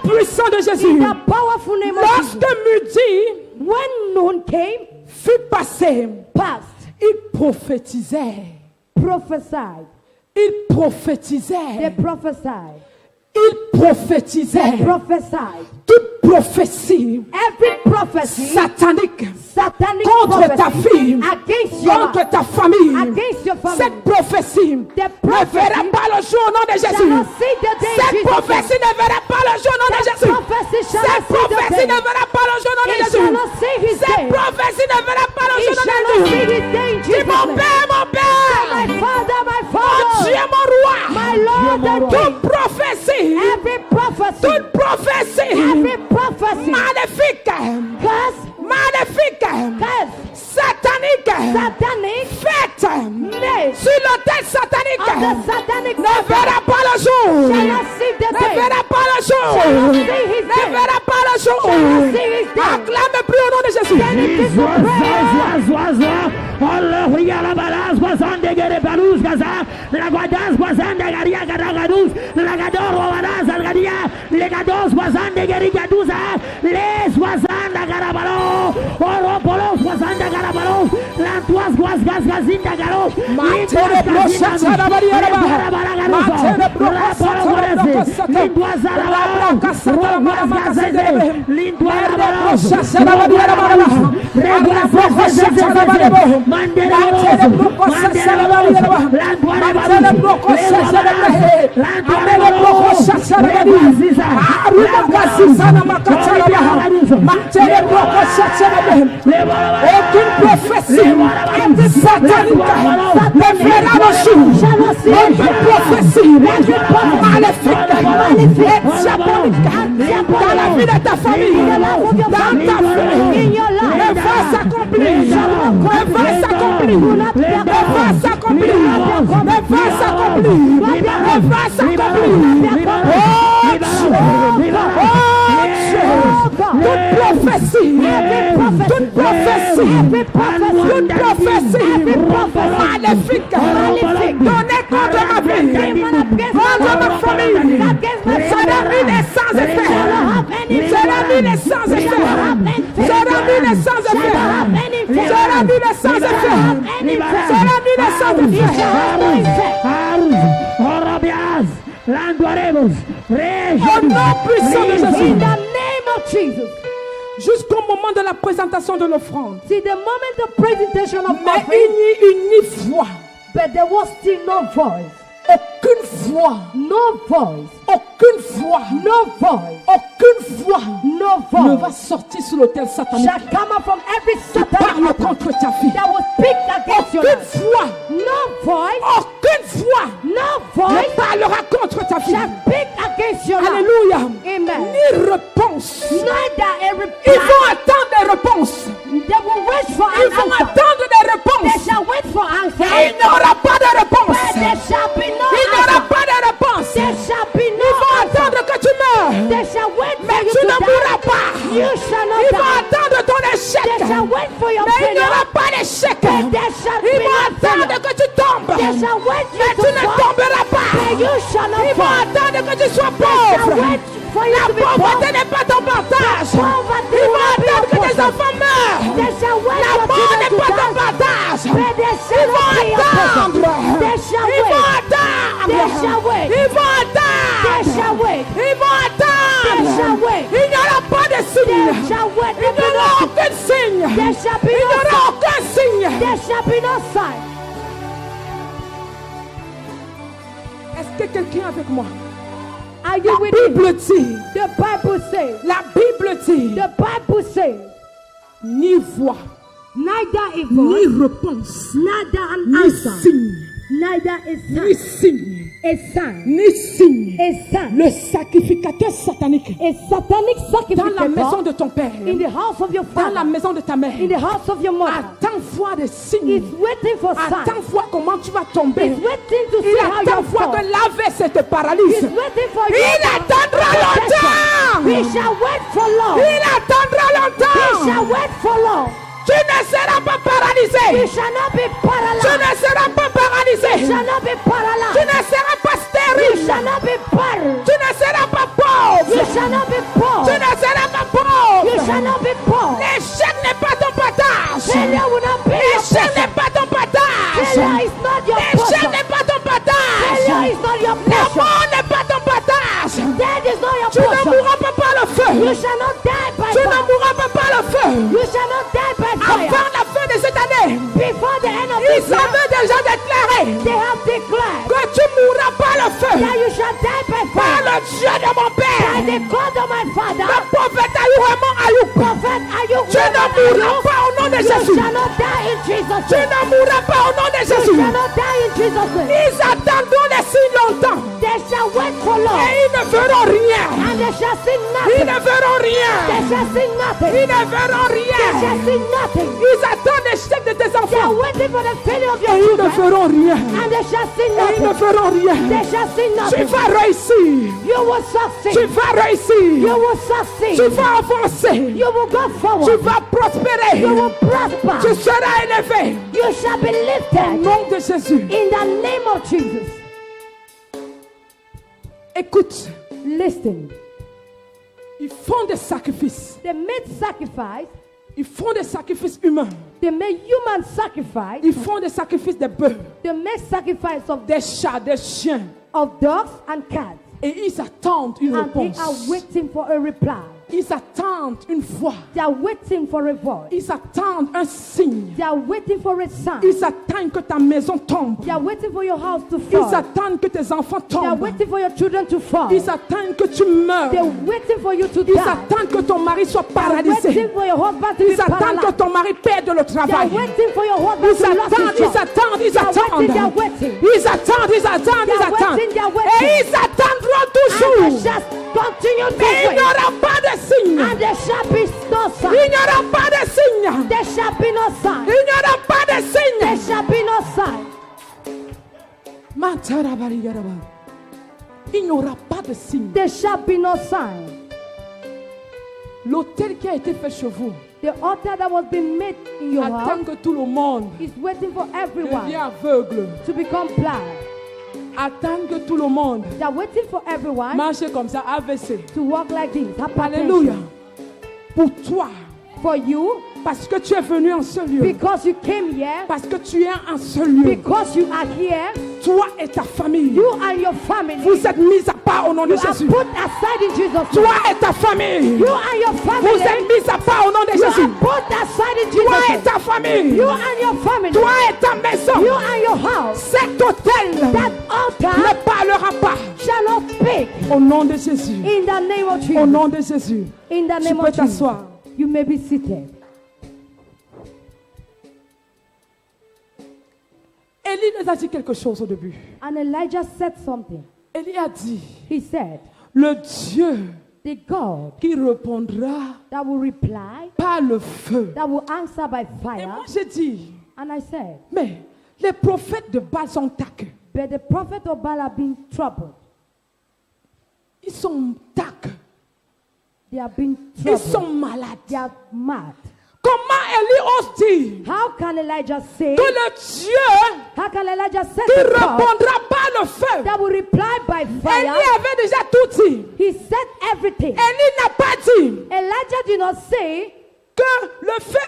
puissant de Jésus. In the powerful name of Jesus. Lorsque midi When noon came, fut passé, past, il prophétisait. prophesied. Il They prophétisait. prophesied. Il prophétisait. They prophesied. Toute prophétie Every prophecy, satanique satanic contre ta prophecy fille, against your contre life, ta famille, against your family, cette prophétie the ne prophecy verra pas le jour au nom de shall Jésus. not see the day in Cette Jesus' prophétie name. ne verra pas le jour au nom de That Jésus. prophecy shall Cette not see the prophétie day. ne verra pas le jour au nom de It Jésus. shall not see his Cette day. prophétie ne verra pas le It jour au shall nom not de see Jésus. his day in Dis Jesus' mon name. Père, mon My Père, Father, my mon Father, Dieu, mon roi, my Lord and toute King. prophétie, Every prophecy, toute prophétie every prophecy, maléfique, curse, maléfique, curse, satanique, satanic, faite made sur l'autel satanique of the satanic ne verra pas le jour. shall not see the Ne day. verra pas le jour. Shall not see his Ne day. verra pas le jour. Shall not see his day. Acclame, prie au nom de Jésus. Then it is a prayer. Aucune prophétie satanique ne verra le jour. Aucune prophétie maléfique et diabolique dans la vie de ta famille, dans ta famille, ne va s'accomplir. Ne va s'accomplir. Ne va s'accomplir. Ne va s'accomplir. Ne va s'accomplir. Toute prophétie, toute prophétie, toute prophétie maléfique donnée contre ma vie, contre ma famille, sera mise sans effet. Sera mise sans effet. Sera mis les sans effet. Sera mis les sans effet. Sera mis les sans effet. Au nom puissant de Jésus. In the name of Jesus. Jusqu'au moment de la présentation de l'offrande. See, the moment of presentation of Mais offering, il n'y eut ni voix. but there was still no voice. Aucune voix. No voice. Aucune voix. No voice. Aucune voix No ne va voice sortir sur l'autel satanique. shall come up from every satanic Parle altar contre ta fille. that was picked against your Aucune life. voix. No voice. Aucune voix No ne voice parlera contre ta fille. shall pick against your life. Alléluia. Amen. Ni réponse. Neither a Ils reply. vont attendre des réponses. They will wait for Ils an vont answer. attendre des They réponses. shall wait for answer. Et il n'y aura pas de réponse. But there shall be no Il n'y aura answer. pas de réponse. There shall be Ils no vont answer. attendre que tu meurs. They shall wait for Mais you tu to ne die. mourras pas. You shall not Ils vont die. attendre ton échec. They shall wait for your Mais il n'y failure. aura pas d'échec. But there shall Ils be vont no attendre failure. que tu tombes. They shall wait Mais you tu to ne fall. tomberas pas. But you shall not Ils vont fall. attendre que tu sois They shall pauvre. wait for you La to be pauvreté poor. n'est pas ton partage. Poverty Ils will vont not be your attendre que tes portion. enfants meurent. They shall wait La for mort children n'est to pas ton die. partage. But they Ils shall vont not be your portion. attendre. They shall Ils vont wait. attendre. They shall wait. Ils vont attendre. They shall wait. Ils vont attendre. They shall wait. Il n'y aura pas de They signe. shall wait. Il n'y aura aucun signe. There shall be Il n'y no aura sign. aucun signe. There shall be no sign. Est-ce que quelqu'un est avec moi? Are La you with me? Bible dit, The Bible says. la Bible dit, The Bible says. ni voix, Neither a ni voice, réponse, neither an ni answer, signe, neither a ni sign, signe, a sign, ni signe. a sign, Le sacrificateur satanique a satanic dans la maison sacrifice de ton père, in the house of your dans la father, maison de ta mère, in the house of your mother. attends voir des It's signes. waiting for Attends signs. voir comment tu vas tomber. It's waiting to see Il how attend you voir fall. que l'AVC te It's paralyse. waiting for you. Il attendra longtemps. He shall wait for long. Il attendra He longtemps. shall wait for long. Tu ne seras pas You paralysé. shall not be Tu paralyzed. ne seras pas You paralysé. shall not be Tu paralyzed. ne seras pas You stérile. shall not be barren. Tu ne seras pas You pauvre. shall not be Tu poor. ne seras pas You shall pauvre. not be poor. L'échec n'est pas ton partage. Failure will not be your L'échec portion. n'est pas ton partage. Failure is not your L'échec portion. n'est pas ton partage. Failure is not your La portion. mort n'est pas ton partage. Death is not your Tu ne portion. mourras pas par le You feu. shall not die by Tu ne fire. mourras pas par le feu. You shall not die by Avant fire. la fin de cette année, Before the end of ils this year, avaient déjà déclaré they have declared que tu mourras par le feu. that you shall die by Par fire. le Dieu de mon By père. the God of my Le father, prophète Ayoub. prophet, are you Tu ne mourras pas au nom de You Jésus. shall not die in Jesus' Tu name. ne mourras pas au nom de You Jésus. shall not die in Jesus' name. Ils attendront les signes longtemps. They shall wait for long, Et ils ne feront rien. and they shall see Ils nothing. ne feront They rien. shall see nothing. Ils ne feront They rien. shall see nothing. Ils attendent l'échec de tes They are enfants. waiting for the failure of your Et ils ne children, feront rien. and they shall see Et ils ne nothing. feront rien. They shall see Tu nothing. vas réussir. You will Tu succeed. vas réussir. You will Tu succeed. vas avancer. You will go Tu forward. vas prospérer. You will Tu prosper. seras élevé. You shall be Au lifted nom de Jésus. in the name of Jesus. Écoute, Listen. ils font des sacrifices. They made sacrifice. Ils font des sacrifices humains. They made human sacrifice. Ils font des sacrifices de bœufs, They made sacrifice des chats, des chiens. of dogs and cats. Et ils attendent une And they réponse. are waiting for a reply. Ils attendent une voix. They are waiting for a voice. Ils attendent un signe. They are waiting for a sign. Ils attendent que ta maison tombe. They are waiting for your house to Ils fall. attendent que tes enfants They are tombent. waiting for your children to fall. Ils attendent que tu meurs. They are waiting for you to Ils die. attendent que ton mari soit They are waiting paralysé. for your husband to be Ils attendent que paralyzed. ton mari perde le They are travail. waiting for your husband Ils to lose attendent, his ils job. attendent, ils They are attendent. waiting, they are waiting. Ils attendent, ils attendent, They ils are attendent. waiting, they are waiting. Et ils attendront And they toujours. shall continue to Mais il n'y wait. aura pas de signe. And there shall be no Il sign. n'y aura pas de signe. There shall be no sign. Il n'y aura pas de There signe. shall be no sign. Il n'y aura pas de signe. There shall be no sign. L'autel qui a été fait chez vous The altar that was being made in your house attend que tout le monde is waiting for everyone devient aveugle. to become blind. Attend que tout le monde They are waiting for everyone marche comme ça, AVC. to walk like this. Alléluia. Hypertension. Pour toi, For you, parce que tu es venu en ce lieu, because you came here, parce que tu es en ce lieu, because you are here, toi et ta famille, you and your family, vous êtes mis à part au nom de you are Jésus. put aside in Jesus' Toi name. et ta famille, You and your vous family, êtes mis à part au nom de you Jésus. are put aside in Toi Jesus' et name. ta famille, You and your family, toi et ta maison, you and your house, cet autel that altar ne parlera pas. shall not speak. Au nom de Jésus. In the name of Au Jesus. nom de Jésus. In the Tu name peux of Jesus. t'asseoir. You may be seated. Élie nous a dit quelque chose au début. And Elijah said something. Élie a dit, He said, le Dieu the God qui répondra that will reply, par le feu. that will answer by Et fire. moi j'ai dit, And I said, mais les prophètes de Baal sont taqués. but the prophet of Baal have been troubled. Ils sont taqués. They have been Ils sont troubled. malades. They are mad. Comment Élie ose dire How can Elijah say, que le Dieu how can Elijah say qui to God répondra par le feu? that will reply by Élie fire? avait déjà tout dit. He said everything. Élie n'a pas dit Elijah did not say que le feu,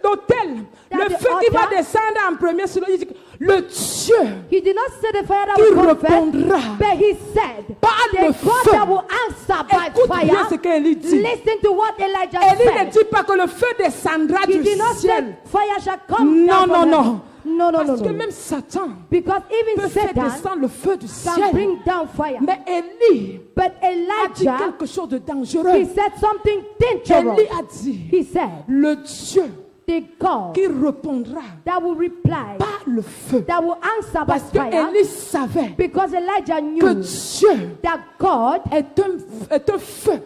l'autel, le the feu qui va altar- descendre en premier sur le, il dit que le Dieu He did not say the fire that qui will come first, répondra but he said par the le God feu. that will answer by Écoute bien ce fire. qu'Élie dit. Listen to what Elijah Élie ne said. dit pas que le feu descendra He du did not ciel. say fire shall come Non, down non, from non. heaven. No, no, no, Parce que no. même Satan Because peut even faire Satan descendre le feu du can ciel. bring down fire. Mais Élie But a dit Elijah, quelque chose de he dangereux. said something dangerous. Élie a dit, He said, le Dieu the God qui répondra that will reply, par le feu. that will answer by Parce que fire. Élie savait Because Elijah que knew Dieu that God, est un feu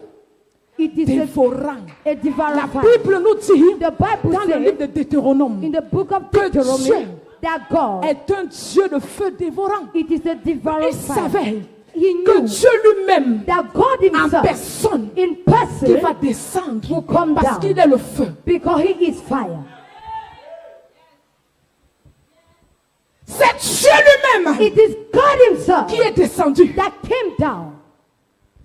it is dévorant. a La devouring fire. Bible nous dit The Bible dans le livre says de Deutéronome in the book of que Deuteronomy Dieu that God, est un Dieu de feu dévorant. it is a devouring Il fire. savait He que knew Dieu lui-même that God en himself personne in qui va person descendre will come parce down. qu'il est le feu. because he is fire. C'est Dieu lui-même It is God himself qui est descendu. that came down.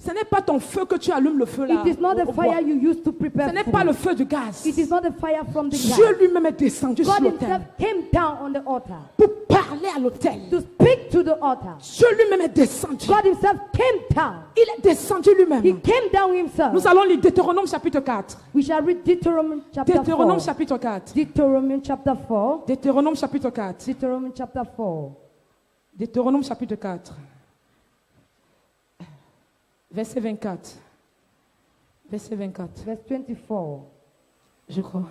Ce n'est pas ton feu que tu allumes le feu là. It is not the au bois. fire you use to prepare Ce n'est pas le food. feu du gaz. It is not the fire from the Dieu gas. lui-même est descendu sur God l'autel himself came down on the altar pour parler à l'autel. to speak to the altar. Dieu lui-même est descendu. God himself came down. Il est descendu He lui-même. came down himself. Nous allons lire Deutéronome chapitre 4. We shall read Deuteronomy chapter Deutéronome 4. chapitre 4. Deuteronomy chapter 4. Deutéronome chapitre 4. Deuteronomy chapter 4. Deutéronome chapitre 4. Verset 24. Verset 24. Verse 24. Je crois.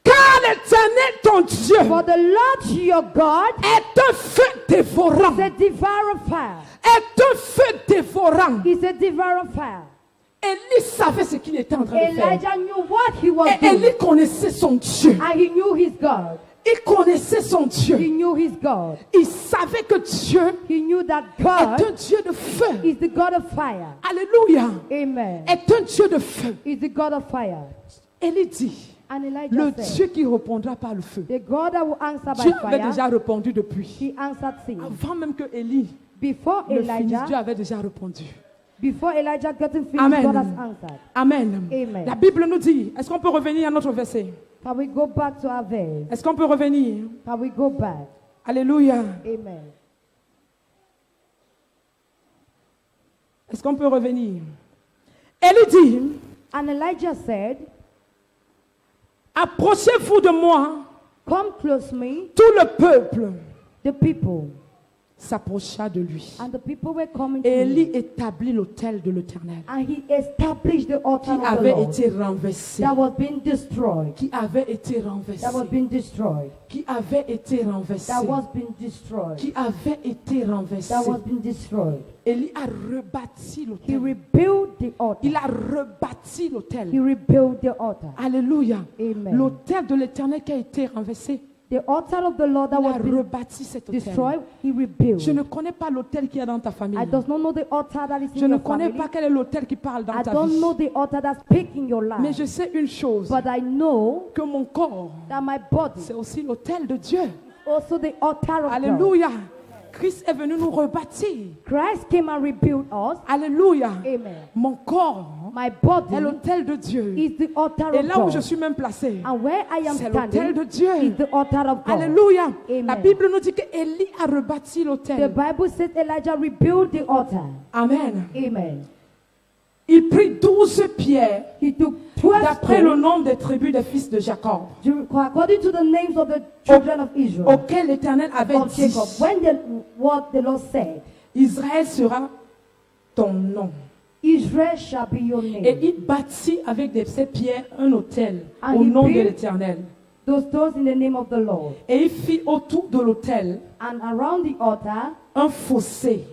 Car l'Éternel ton Dieu For the Lord your God est un feu dévorant. is a devourer fire. Est un feu dévorant. He's a devourer fire. Élie savait ce qu'il était en train de faire. Elijah knew what he was Et doing. Élie connaissait son Dieu. And he knew his God. Il connaissait son He Dieu. knew his God. Il savait que Dieu He knew that est un God Dieu de feu. is the God of fire. Alléluia. Amen. Est un Dieu de feu. Is the God of fire. Élie dit, And le Elijah said, Dieu qui répondra par le feu. the God that will answer by Dieu avait fire, déjà répondu depuis. he answered sin. Avant même que Élie Before ne finisse, Dieu Elijah, avait déjà répondu. before Elijah got finished, Amen. God has answered. Amen. Amen. La Bible nous dit, est-ce qu'on peut revenir à notre verset? Can we go back to our verse? Est-ce qu'on peut revenir? Can we go back? Alléluia. Amen. Est-ce qu'on peut revenir? Élie dit, And Elijah said, approchez-vous de moi. come close me, Tout le peuple the people. s'approcha de lui. And the people were coming to Élie him. établit l'autel de l'Éternel And he established the qui altar of the avait Lord été renversé. that was being destroyed. Qui avait été renversé. That was being destroyed. Qui avait été renversé. That was being destroyed. Qui avait été renversé. That was being destroyed. Élie a rebâti He l'autel. rebuilt the altar. Il a rebâti He l'autel. rebuilt the altar. Alléluia. Amen. L'autel de l'Éternel qui a été renversé. The altar of the Lord that Il a was being rebâti cet autel. destroyed, he rebuilt. Je ne connais pas l'autel qu'il y a dans ta famille. I does not know the altar that is Je in ne your connais family. pas quel est l'autel qui parle dans I ta don't vie. know the altar that speaks in your Mais life. je sais une chose, But I know que mon corps, that my body c'est aussi l'autel de Dieu. is also the altar of God. Alléluia. Christ est venu nous rebâtir. Christ came and rebuilt us. Alléluia. Amen. Mon corps My body est l'autel de Dieu. is the altar Et of là où God. je suis même placé, And where I am c'est l'autel standing de Dieu. is the altar of God. Alléluia. Amen. La Bible nous dit qu'Élie a rebâti The l'autel. Bible says Elijah rebuilt the altar. Amen. Amen. Il prit 12 pierres He took 12 d'après le stones nombre des tribus des fils de Jacob, according to the names of the children of Israel. auxquels l'Éternel avait Of dit, Jacob. What the Lord said, Israël sera ton nom. Israel shall be your Et name. il bâtit avec ces pierres un autel And au he nom de built l'Éternel. Those stones in the name of the Lord. Et il fit autour de l'autel And around the altar, un fossé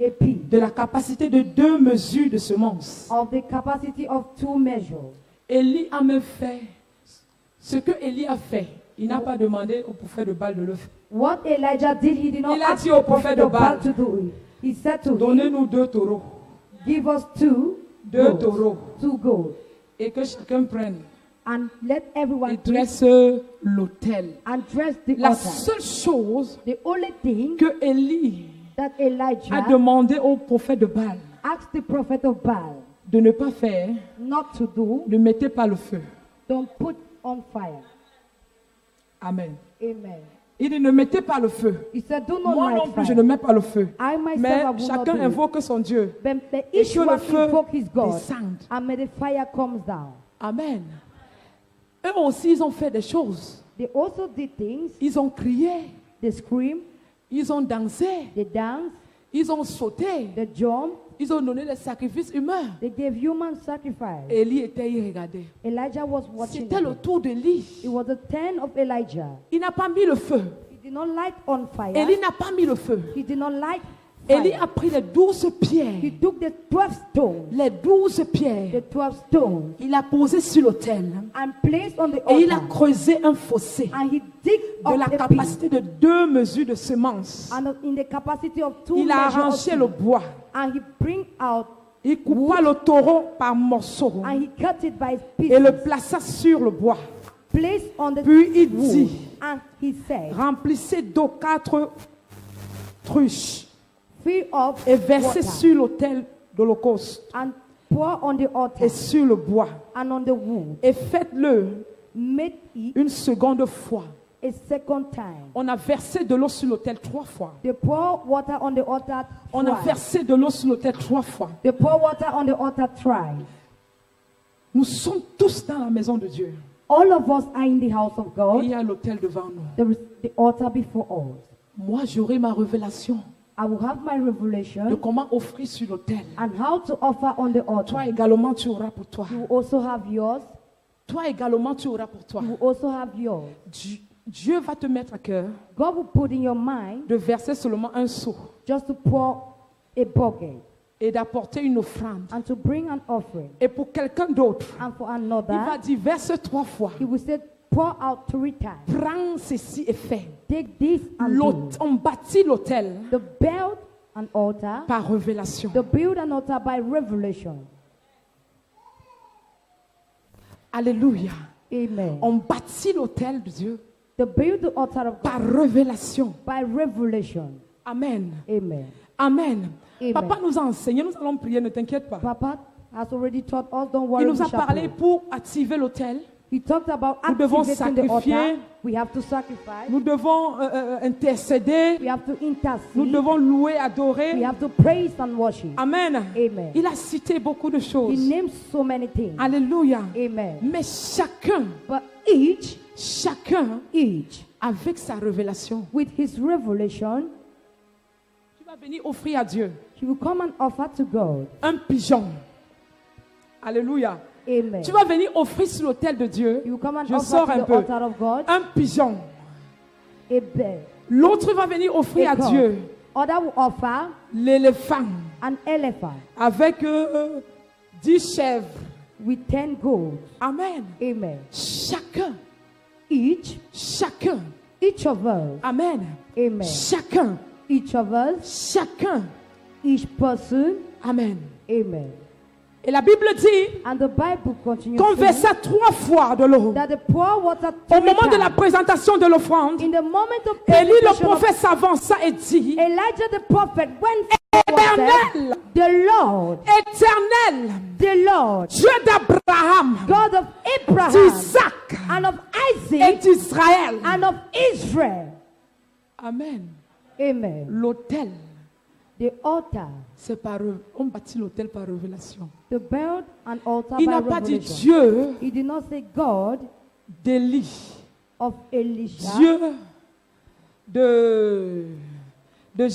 a pit de la capacité de 2 mesures de semences. of the capacity of 2 measures. Élie a même fait ce que Élie a fait. Il n'a pas demandé au prophète de Baal de le faire. What Elijah did, he did not Il a ask dit the au prophète prophet de of Baal Baal, to do it. He said to him, Donnez-nous 2 taureaux. give us 2 2 goats, taureaux. 2 goats, Et que chacun prenne and let everyone et dress dresse l'autel. and dress the La altar. seule chose The only thing que Élie that a Elijah demandé au prophète de Baal asked the prophet of Baal de ne pas faire, not to do, ne mettez pas le feu. don't put on fire. Amen. Amen. Il dit ne mettez pas le feu. He said, do not Moi light non plus, fire. je ne mets pas le feu. I myself, Mais I will not chacun do it. invoque son Dieu. But Et each que le one feu invoke his God, descende. and may the fire comes down. Amen. Eux aussi, ils ont fait des choses. They also did things. Ils ont crié, They scream, ils ont dansé, they dance, ils ont sauté, they jump, ils ont donné des sacrifices humains. they gave human sacrifice. Élie était y regardé. Elijah was watching. C'était le It tour d'Élie. was the turn of Elijah. Il n'a pas mis le feu. He did not light on fire. Élie n'a pas mis le feu. He did not light Élie fire. a pris les 12 He pierres. took the 12 stones, Les 12 pierres. the 12 stones, Il a posé sur l'autel. and placed on the Et il a altar. creusé un fossé And he dig de up la a pit, capacité de 2 mesures de semences. and in the capacity of 2 Il a measures of arrangé seed. le bois. And he bring out, Il coupa le taureau par morceaux and he cut it by et le pieces, plaça sur le bois. placed on the Puis il wood. dit, And he said, remplissez d'eau 4 truches fill up et versez water, sur l'autel d'Holocauste and pour on the altar et sur le bois. and on the wood. Et faites-le Make it une seconde fois. a second time. On a versé de l'eau sur l'autel 3 fois. They pour water on the altar On a twice. versé de l'eau sur l'autel 3 fois. They pour water on the altar thrice. Nous sommes tous dans la maison de Dieu. All of us are in the house of Et il God. y a l'autel devant nous. There is the altar before us. Moi, j'aurai ma révélation I will have my de revelation comment offrir sur l'autel. and how to offer on the altar. Toi également, tu auras pour toi. You will also have yours. Toi également, tu auras pour toi. You will also have yours. Dieu va te mettre à cœur God will put in your mind de verser seulement un seau just to pour a bucket et d'apporter une offrande. and to bring an offering. Et pour quelqu'un d'autre, And for il va another, dire verse 3 fois. he will say, pour out 3 times. Prends ceci et fais. Take this and do. On bâtit l'autel The build an altar. par révélation. The build an altar by revelation. Alléluia. Amen. On bâtit l'autel de Dieu The build the altar of par God révélation. by revelation. Amen. Amen. Amen. Amen. Papa nous a enseigné, nous allons prier, ne t'inquiète pas. Papa has already taught us, don't worry. Il nous we a shall parlé pray. pour activer l'autel. He talked about Nous devons activating the sacrifier. altar. We have to sacrifice. Nous devons intercéder. We have to Nous intercede. devons louer, We adorer. have to praise and worship. Amen. Amen. Il a cité beaucoup de He choses. names so many things. Alléluia. Amen. Mais chacun, But each avec sa révélation, with his revelation, tu vas venir offrir à Dieu he will come and offer to God. un pigeon. Alléluia. Amen. Tu vas venir offrir sur l'autel de Dieu. He will come and Je offer sors to un the peu. altar of God Un pigeon. a bear. L'autre va venir offrir A à cow. Dieu Other will offer l'éléphant an elephant avec 10 chèvres. with 10 goats. Amen. Amen. Chacun. Each of us. Amen. Amen. Chacun. Each of us. Chacun. Each person. Amen. Amen. Et la Bible dit And the Bible continues qu'on saying versa 3 fois de l'eau. that the pour water Au moment de la times. présentation de l'offrande, In the moment of Élie le presentation of prophète s'avança et dit, Elijah the prophet went forward and Éternel, said, the Lord, Éternel, the Lord, Dieu d'Abraham, God of Abraham d'Isaac and of et Isaac d'Israël. and of Israel. Amen. Amen. L'autel, The altar, c'est on bâtit l'autel par révélation. the build an altar Il by n'a pas dit revelation. Dieu He did not say God d'Élie, of Elisha. Dieu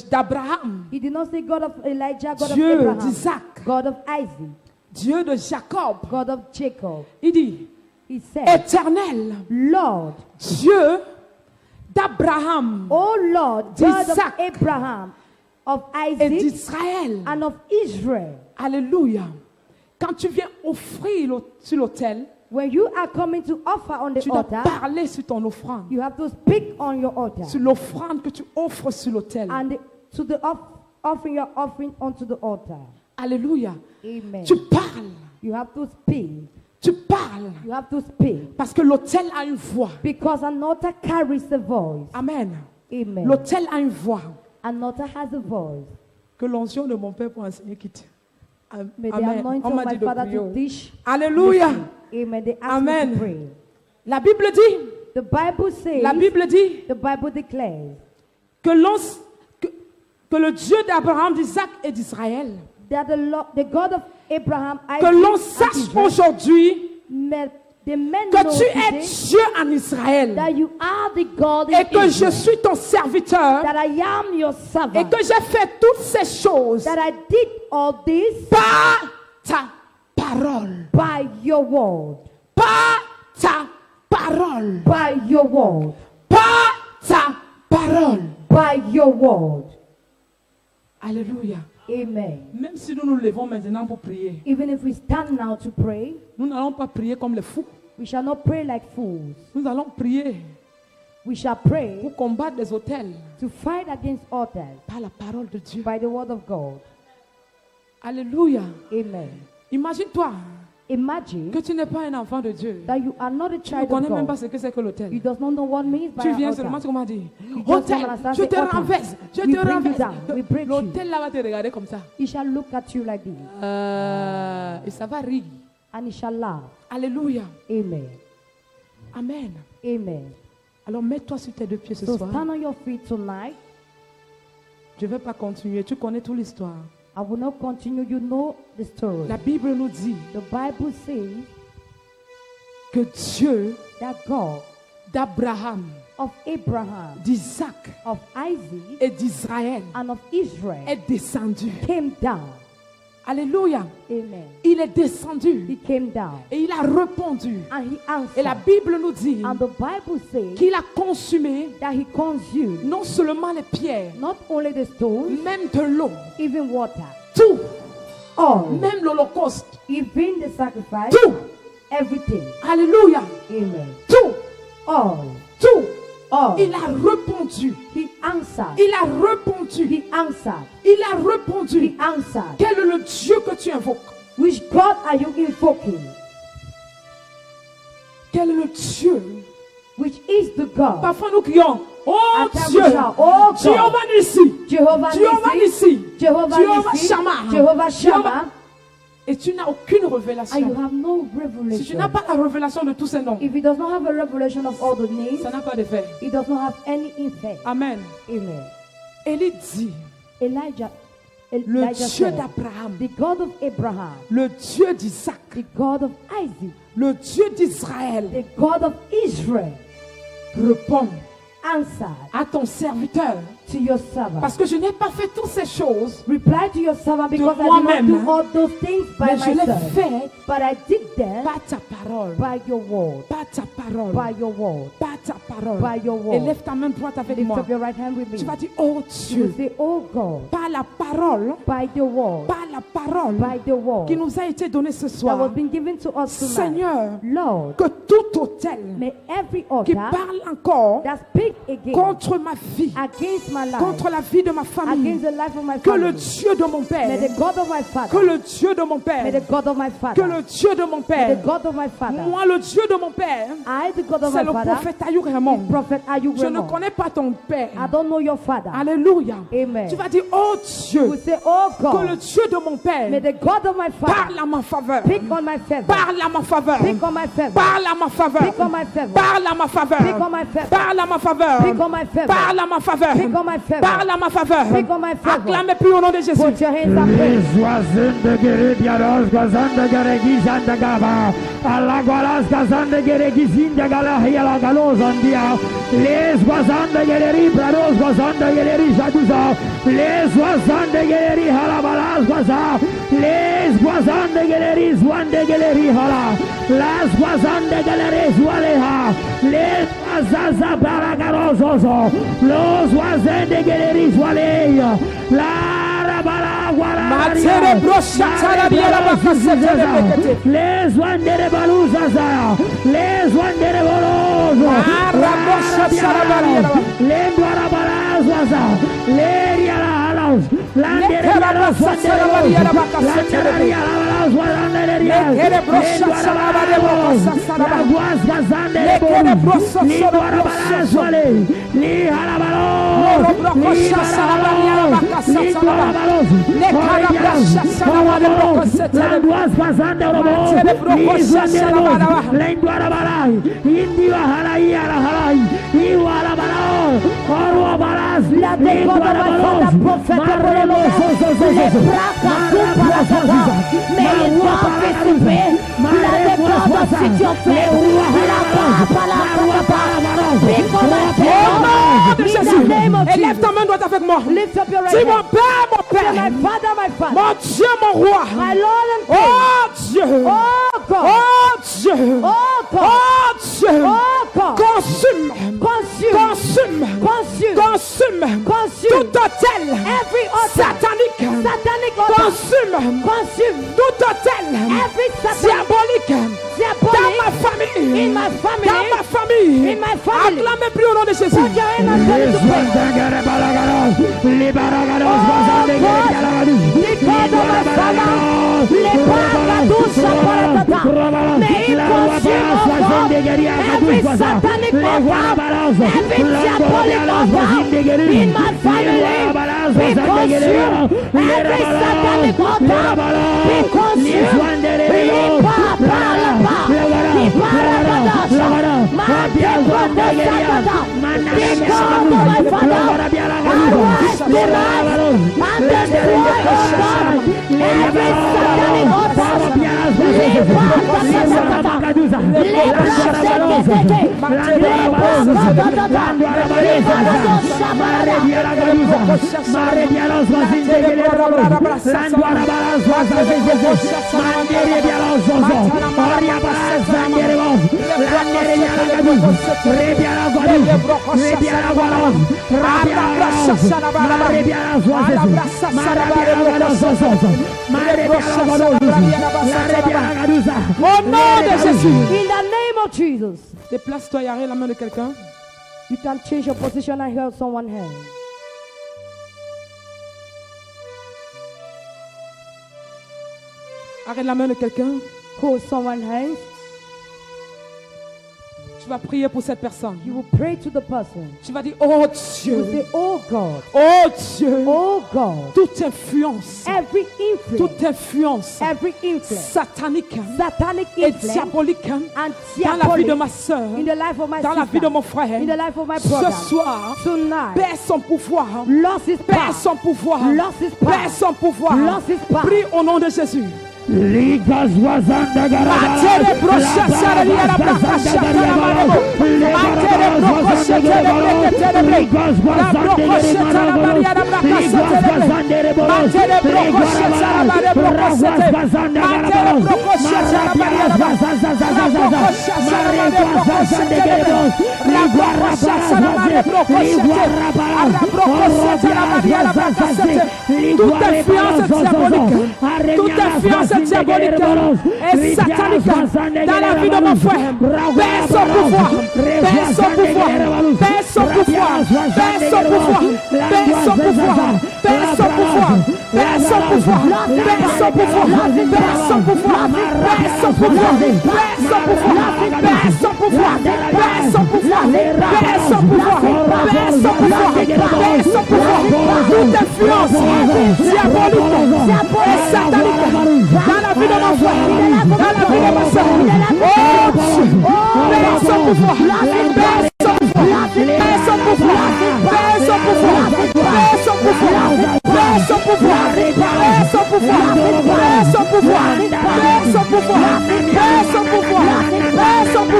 d'Abraham, He did not say God of Elijah, God Dieu of Abraham, d'Isaac, God of Isaac, Dieu de Jacob. God of Jacob. Il dit, He said, Éternel, Lord, Dieu d'Abraham O Lord, God of d'Isaac Abraham, of et Isaac, d'Israël. and of Israel. Alléluia. Quand tu viens offrir sur l'autel, When you are coming to offer on the tu dois altar, parler sur ton offrande. you have to speak on your altar. Sur l'offrande que tu offres sur l'autel. And to the offering your offering onto the altar. Alléluia. Amen. Tu parles. You have to speak. Tu parles. You have to speak. Parce que l'autel a une voix. Because an altar carries a voice. Amen. Amen. L'autel a une voix. An altar has a voice. Que l'onction de mon Père pour enseigner quitte. May the Amen. anointing On of m'a my dit de Father prier. to teach. Alléluia. Amen. They ask Amen. me to pray. La Bible dit, The Bible says, la Bible dit the Bible declares que, que le Dieu d'Abraham, d'Isaac et d'Israël, that the God of Abraham, que l'on Isaac, and sache Israel, aujourd'hui the men que know tu es today Dieu en Israël that you are the God in et que je Israel, suis ton serviteur that I am your et servant, que j'ai fait toutes ces choses that I did all this par ta parole. by your word, Par ta parole. by your word, Par ta parole. by your word. Alléluia. Amen. Même si nous nous levons maintenant pour prier, Even if we stand now to pray, nous n'allons pas prier comme les fous. we shall not pray like fools. Nous allons prier We shall pray pour combattre les autels to fight against altars par la parole de Dieu. by the word of God. Alléluia. Amen. Imagine-toi Imagine que tu n'es pas un enfant de Dieu. that you are not a Tu ne child of connais même pas God. ce que c'est que l'autel. You does not know what means by Tu an viens altar. seulement, tu m'as dit, just autel, come and je te say, altar. renverse, je We te bring you renverse. down. We break you. L'autel là va te regarder comme ça. He shall look at you like this, Et ça va rire. and he shall laugh. Alléluia. Amen. Amen. Amen. Alors mets-toi sur tes 2 pieds ce So soir. stand on your feet tonight. Je ne vais pas continuer. Tu connais toute l'histoire. I will not continue. You know the story. La Bible nous dit The Bible says que Dieu that God d'Abraham, of Abraham, d'Isaac of Isaac, et d'Israël and of Israel est descendu. came down. Alléluia. Amen. Il est descendu He came down et il a répondu. and he Et la answered. Bible nous dit And the Bible says qu'il a consumé that he consumed non seulement les pierres, not only the stones, même de l'eau, even water, tout, all, même l'Holocauste, even the sacrifice, tout. everything. Alléluia. Amen. Tout, All, tout. all. Il a répondu. He answered. Il a répondu. He answered. Il a He répondu. answered. Quel est le Dieu que tu invoques? Which God are you invoking? Quel est le Dieu? Which is the God? Parfois nous crions, oh At times Dieu, we shout, oh God. Jéhovah Nissi, Jehovah Jéhovah Nissi, Nissi, Jehovah Jehovah Nissi, Shammah, Jehovah Shammah, Et tu n'as aucune and you révélation. have no Si tu revelation. n'as pas la révélation de tous ces noms, If he does not have a revelation of all the names, ça n'a pas d'effet. he does not have any effect. Amen. Amen. Élie dit, Elijah le Dieu said, d'Abraham, the God of Abraham, le Dieu d'Isaac, the God of Isaac, le Dieu d'Israël, the God of Israel, répond answered à ton serviteur. to your servant. Parce que je n'ai pas fait toutes ces choses, Reply to your servant because I did moi-même, not do all those things by mais je l'ai myself. fait But I did them par ta parole. by your word. Par ta parole. By your word. Par ta By parole. by your Et word. lève ta main droite avec Lift moi. up your right hand with me. Tu vas dire, oh You Dieu, will say, oh God, par la parole, by the word, par la parole by the word qui nous a été donnée ce that soir, was been given to us tonight. Seigneur, Lord, que tout autel may every qui altar parle encore that speaks against contre ma vie, against my life, contre la vie de ma famille, against the life of my que le family, Dieu de mon may Père, the God of my que father, le Dieu de mon may Père, the God of my que father, le Dieu de mon may Père, the God of my father, moi le Dieu de mon Père, I, the God of c'est my le father, prophète Ayou Raymond. Prophet Ayub Je ne Raymond. connais pas ton Père. I don't know your father. Alléluia. Amen. Tu vas dire, oh You Dieu, will say, oh que le God, Dieu de mon Père may the God of my father parle à ma faveur. pick on my favor, Parle à ma faveur. pick on my favor, Parle à ma faveur. pick on my favor, Parle à ma faveur. pick on my favor, Parle à ma faveur. pick on my favor, Parle à ma faveur. pick on my favor, Parle à ma faveur. pick on my favor. Acclamez plus au nom de Jésus. Put your hands up. Les oiseaux de Geredia Ros, Gazan de Geregi Zandagaba, Alagualas Gazan de Geregi Zindagala, Yalagalos on dia, les oiseaux de Geleri, Brados, Gazan de Geleri Jaduza, les oiseaux de Geleri Halabalas Gaza, les oiseaux de Geleri Zwan de Geleri Hala, las oiseaux de Geleri Zwaleha, les oiseaux Baragarososo, los oiseaux de Geleri Zwaleya, la Matere brosha tarabiera bakasete lekete. les wandere baluza zaya, les wandere bolozo, Arabosha tarabiera. les guarabalazwaza, les rialahalas, landere balas wandere landere balas wandere Lekere brosha tarabiera bakasa la tarabiera. guasga zandere Lekere brosha li tarabiera. guarabalas wale, li halabalo, Loro brokosha tarabiera bakasa li tarabiera. guarabalos, Lekara brosha tarabiera bakasa la tarabiera. guasga zandere Matere brokosha tarabiera. Lendwara balai, indiwa halai ala halai, iwala balao, orwa balas, La de God of my father, prophet may you participate. La de God of sit your place. In the name of Élève Jesus. ta main droite avec moi. Lift up your right Dis mon hand. Père, mon Say, Père. my father, my father, Mon Dieu, mon roi. my Lord and King. Oh Dieu. Oh God. Oh Dieu. Oh God. Oh Dieu. Oh God. Consume. Consume. Consume. Consume. Consume. Consume. Tout hôtel. Every altar. Satanique. Satanic altar. Consume. Consume. Tout hôtel. Every satanic. Diabolique. Dans ma famille. In my family. Dans ma famille. In my family. Acclamez plus au nom de Jésus. Put your hand on les to pray. wandere balagaros, li baragaros, bazande gere balagaros, Because of my father, may it consume, oh God, every satanic altar, every diabolic altar in my family, be consumed, every satanic altar, be consumed, Au nom de Jésus. In the name of Jesus. Déplace-toi et arrête la main de quelqu'un. You can change your position and hold someone's hand. Arrête la main de quelqu'un. Hold someone's hand. Tu vas prier pour cette personne. You will pray to the person. Tu vas dire, oh You Dieu. say, oh God, Oh Dieu. oh God, Toute influence. every influence, Toute influence every influence, satanique satanic et influence diabolique and dans la vie de diabolic ma soeur, in the life of my dans la vie de sister, mon frère, in the life of my ce brother, soir, tonight, perd son pouvoir. lost his Perd power, son pouvoir. lost his power, Perd son pouvoir. lost his power. Prie au nom de Jésus. Ligas wazanda Matere brosha saralia la braka shatana marebo. Matere broko shetele breke Toute influence diabolique et satanique dans la vie de mon frère, perd son pouvoir, perd son pouvoir, perd son pouvoir, perd son pouvoir, perd son pouvoir, perd son pouvoir, perd son pouvoir, perd son pouvoir, perd son pouvoir, perd son pouvoir, perd son pouvoir, perd son pouvoir, perd son pouvoir, perd son pouvoir, perd son pouvoir, perd son pouvoir. Toute influence diabolique et satanique dans la vie de mon frère, dans la vie de ma soeur, perd son pouvoir, perd son pouvoir, perd son pouvoir, perd son pouvoir, perd son pouvoir, perd son pouvoir, perd son pouvoir, perd son pouvoir, perd son pouvoir, perd son pouvoir,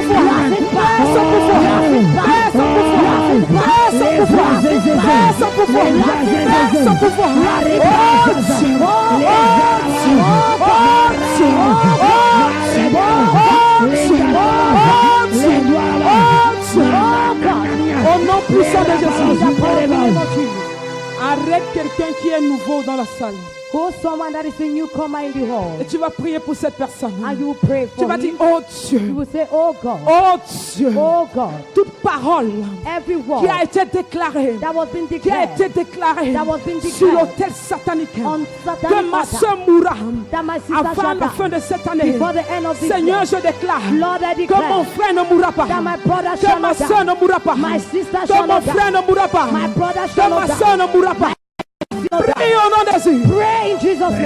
perd son pouvoir, perd son pouvoir, perd son pouvoir, perd son pouvoir, perd son pouvoir, perd son pouvoir. Au nom puissant de Jésus, arrête quelqu'un qui est nouveau dans la salle. Call someone that is a newcomer in the hall. Et tu vas prier pour cette personne. And you pray Tu for vas him. dire, oh You Dieu, will say, oh God, oh Dieu, oh God, toute parole every word qui a été déclarée, that was been qui a declared, été déclarée that was been sur declared l'autel satanique, on que Satanic ma altar, soeur mourra that my sister avant shall la fin die de cette année. before the end of this Seigneur, year. je déclare Lord, I que mon declare frère ne mourra pas, that my brother que shall ma not die, soeur ne mourra pas, my sister que shall mon not frère die, ne mourra pas, my brother que shall ma not die. soeur ne mourra pas. Prie au nom de Jésus. Pray in Jesus' name.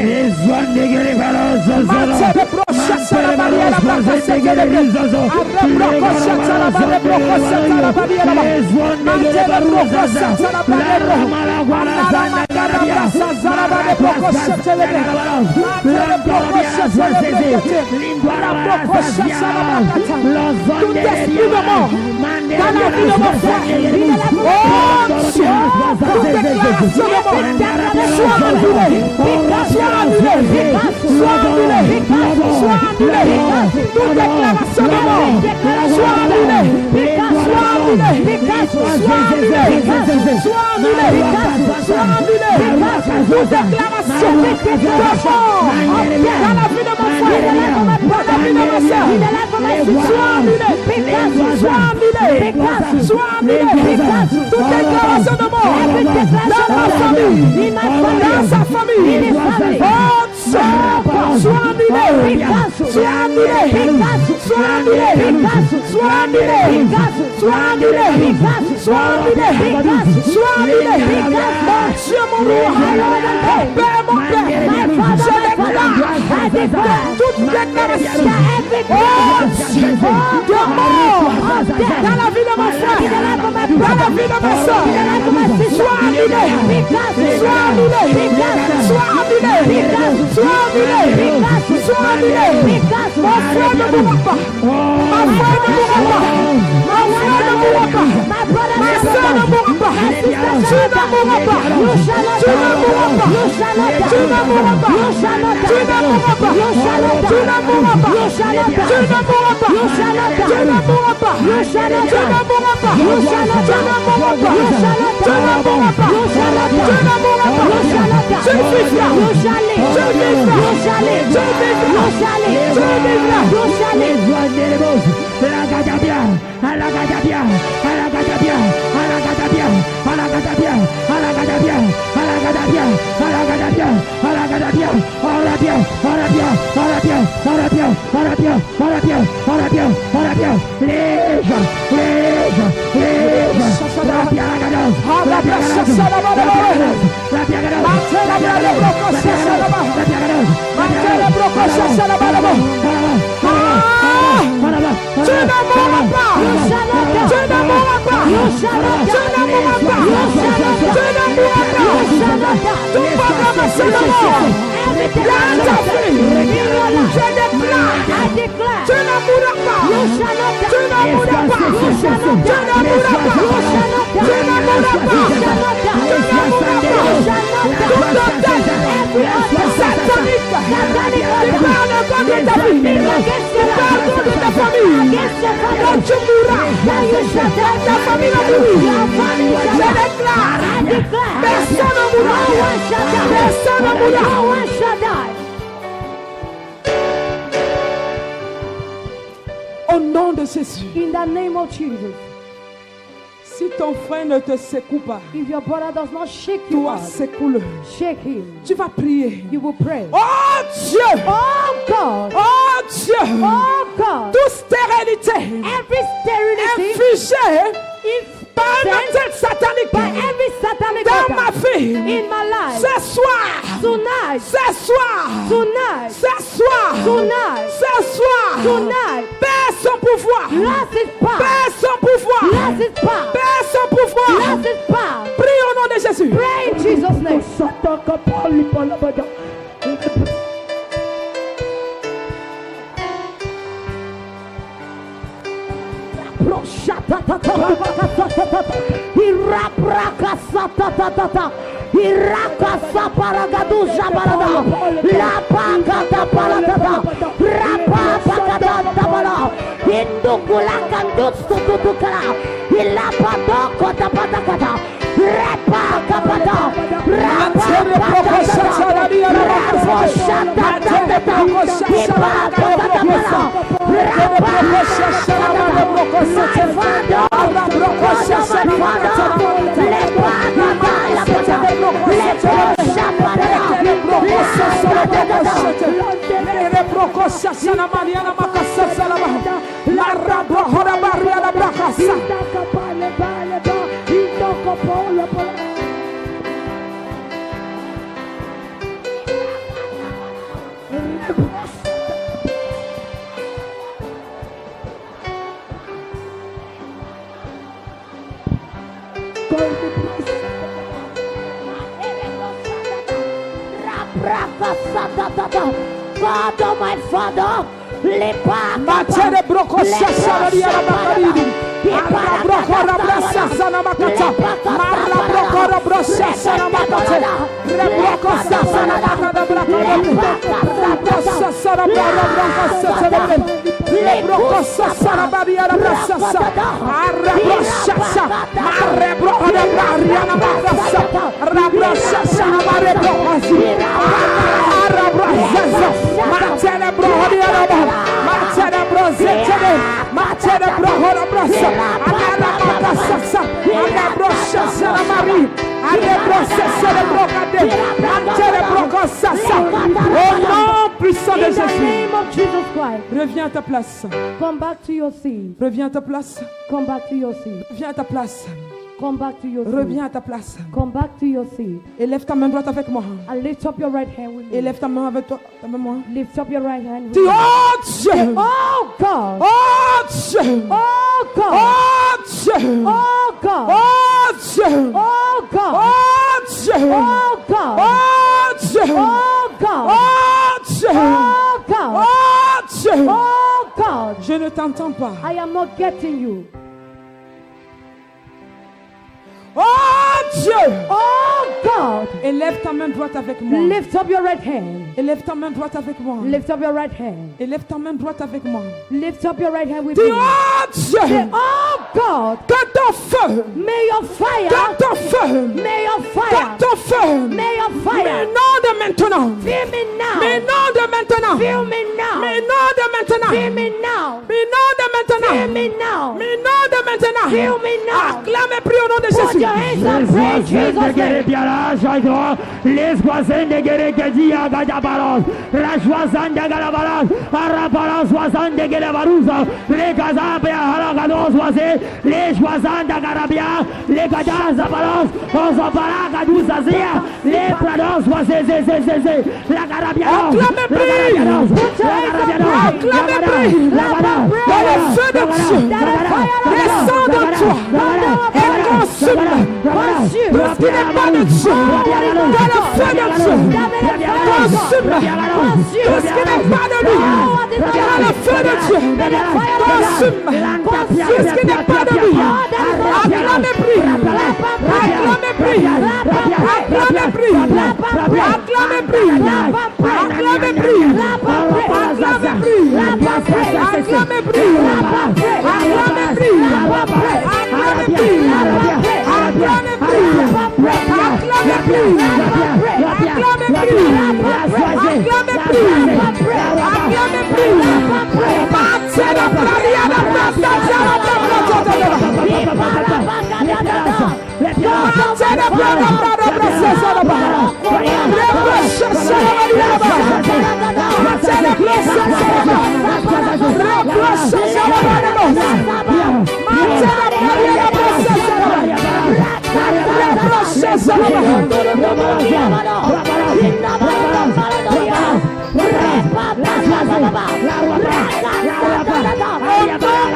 Tout esprit de mort dans la vie de mon frère, oh Dieu, toute déclaration de mort, soit annulée, soit annulée, soit annulée, soit annulée, toute déclaration de mort, soit annulée, soit annulée, soit annulée, soit annulée, soit annulée, toute déclaration de mort dans la vie de mon frère, dans la vie de ma soeur, soit annulée, soit annulée, soit annulée, toute déclaration de mort dans ma famille, dans sa famille, oh Dieu, soit annulée, soit annulée, soit annulée, soit annulée, soit annulée, soit annulée, soit annulée, mon Dieu, mon roi, Père, mon Père, je déclare toute déclaration, oh Dieu, de mort dans la vie de mon frère, dans la vie de ma soeur, soit annulée, soit annulée, soit annulée, soit annulée, soit annulée, mon frère ne mourra pas, ma frère ne mourra pas, ma frère ne mourra pas, ma soeur ne mourra pas, tu ne mourras pas, tu ne mourras pas, tu ne mourras pas, tu ne mourras pas, tu ne mourras pas, tu ne mourras pas, tu ne mourras pas, tu ne mourras pas, tu ne mourras pas, tu ne mourras pas, tu ne mourras pas, tu vivras, tu ta famille va mourir. Je déclare, personne ne mourra. Personne ne mourra. Au nom de Jésus. In the name of Jesus. Si ton frère ne te secoue pas, If your brother does not shake you toi up, secoue-le. shake him. Tu vas prier. You will pray. Oh Dieu! Oh God! Oh Dieu! Oh God! Toute stérilité Every sterility infligée par une tête satanique by every satanic dans ma altar vie, in my life, ce soir, tonight, ce soir, tonight, ce soir, tonight, ce soir, tonight, perd son pouvoir, lost his power, perd son pouvoir, lost his power, perd son pouvoir. lost his power. Prie au nom de Jésus. Pray in Jesus' name. Father, my Father, Matere broko shasha di arabakaridi. Arra broko rabra shasha makata. Marra broko rabra shasha makata. Re broko shasha makata braka. Broko shasha rabra shasha. Le broko shasha rabri arabra shasha. Arra broko shasha. Marre broko rabra riana makata. Rabra shasha mare broko shi. Arra broko shasha. Matere broko di arabah. Matere broko zetene. Matere broko rabra shasha. Arra broko shasha. Arra broko shasha mari. Arra broko shasha brokade. Matere broko shasha. Au nom puissant de In the Jésus. name of Jesus Christ, Reviens à ta place. come back to your seat. Reviens à ta place. Come back to your seat. Reviens à ta place. Come back to your seat. Reviens à ta place. Come back to your seat. Élève ta main droite avec moi. And lift up your right hand with me. Élève ta main avec toi. Avec moi. Lift up your right hand with Dis, me. oh Dieu. Oh God! Oh Dieu. Oh God! Oh Dieu. Oh God! Oh Dieu. Oh God! Oh Dieu. Oh God! Oh Dieu. Oh God! Oh Dieu. Oh God! Oh Dieu. Oh God! Je ne t'entends pas. I am not getting you. Oh Dieu. Oh God! Élève ta main droite avec moi. Lift up your right hand. Élève ta main droite avec moi. Lift up your right hand. Élève ta main droite avec moi. Lift up your right hand with Dis, me. oh Say, Dieu. oh God! Que ton feu. May your fire, Que ton feu. may your Que fire, ton feu. may your Mais fire non de maintenant. fill me Mais now. non de maintenant. Fill me now. Mais non de maintenant. Fill me now. Mais non de maintenant. Fill me now. Mais non de maintenant. Fill me now. Acclame et prie au nom de Put Jésus. your hands up, praise Jesus' name. Les voisins de Gerekedia Gadabaros, Rajwazan de Galabaras, Araparas Wazan de Galabaruza, les Gazabia Haragados Wazé, les Joazan de Garabia, les Gadazabaros, Ozopara Gaduzazia, les Prados Wazé, la Garabia, Acclame et prie. Acclame et prie. Dans le feu de Dieu. Descends dans toi. Et consume. Tout ce qui n'est pas de Dieu. Dans le feu de Dieu. Consume. Tout ce qui n'est pas de lui. Dans le feu de Dieu. Consume. Tout ce qui n'est pas de lui. Acclame et prie. Acclame et prie. Acclame et prie. Acclame et prie. Acclame et prie. Acclame et prie. Acclame et prie. Acclame et prie.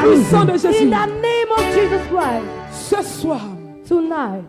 Puissant de Jésus. In the name of Jesus Christ. Ce soir, Tonight,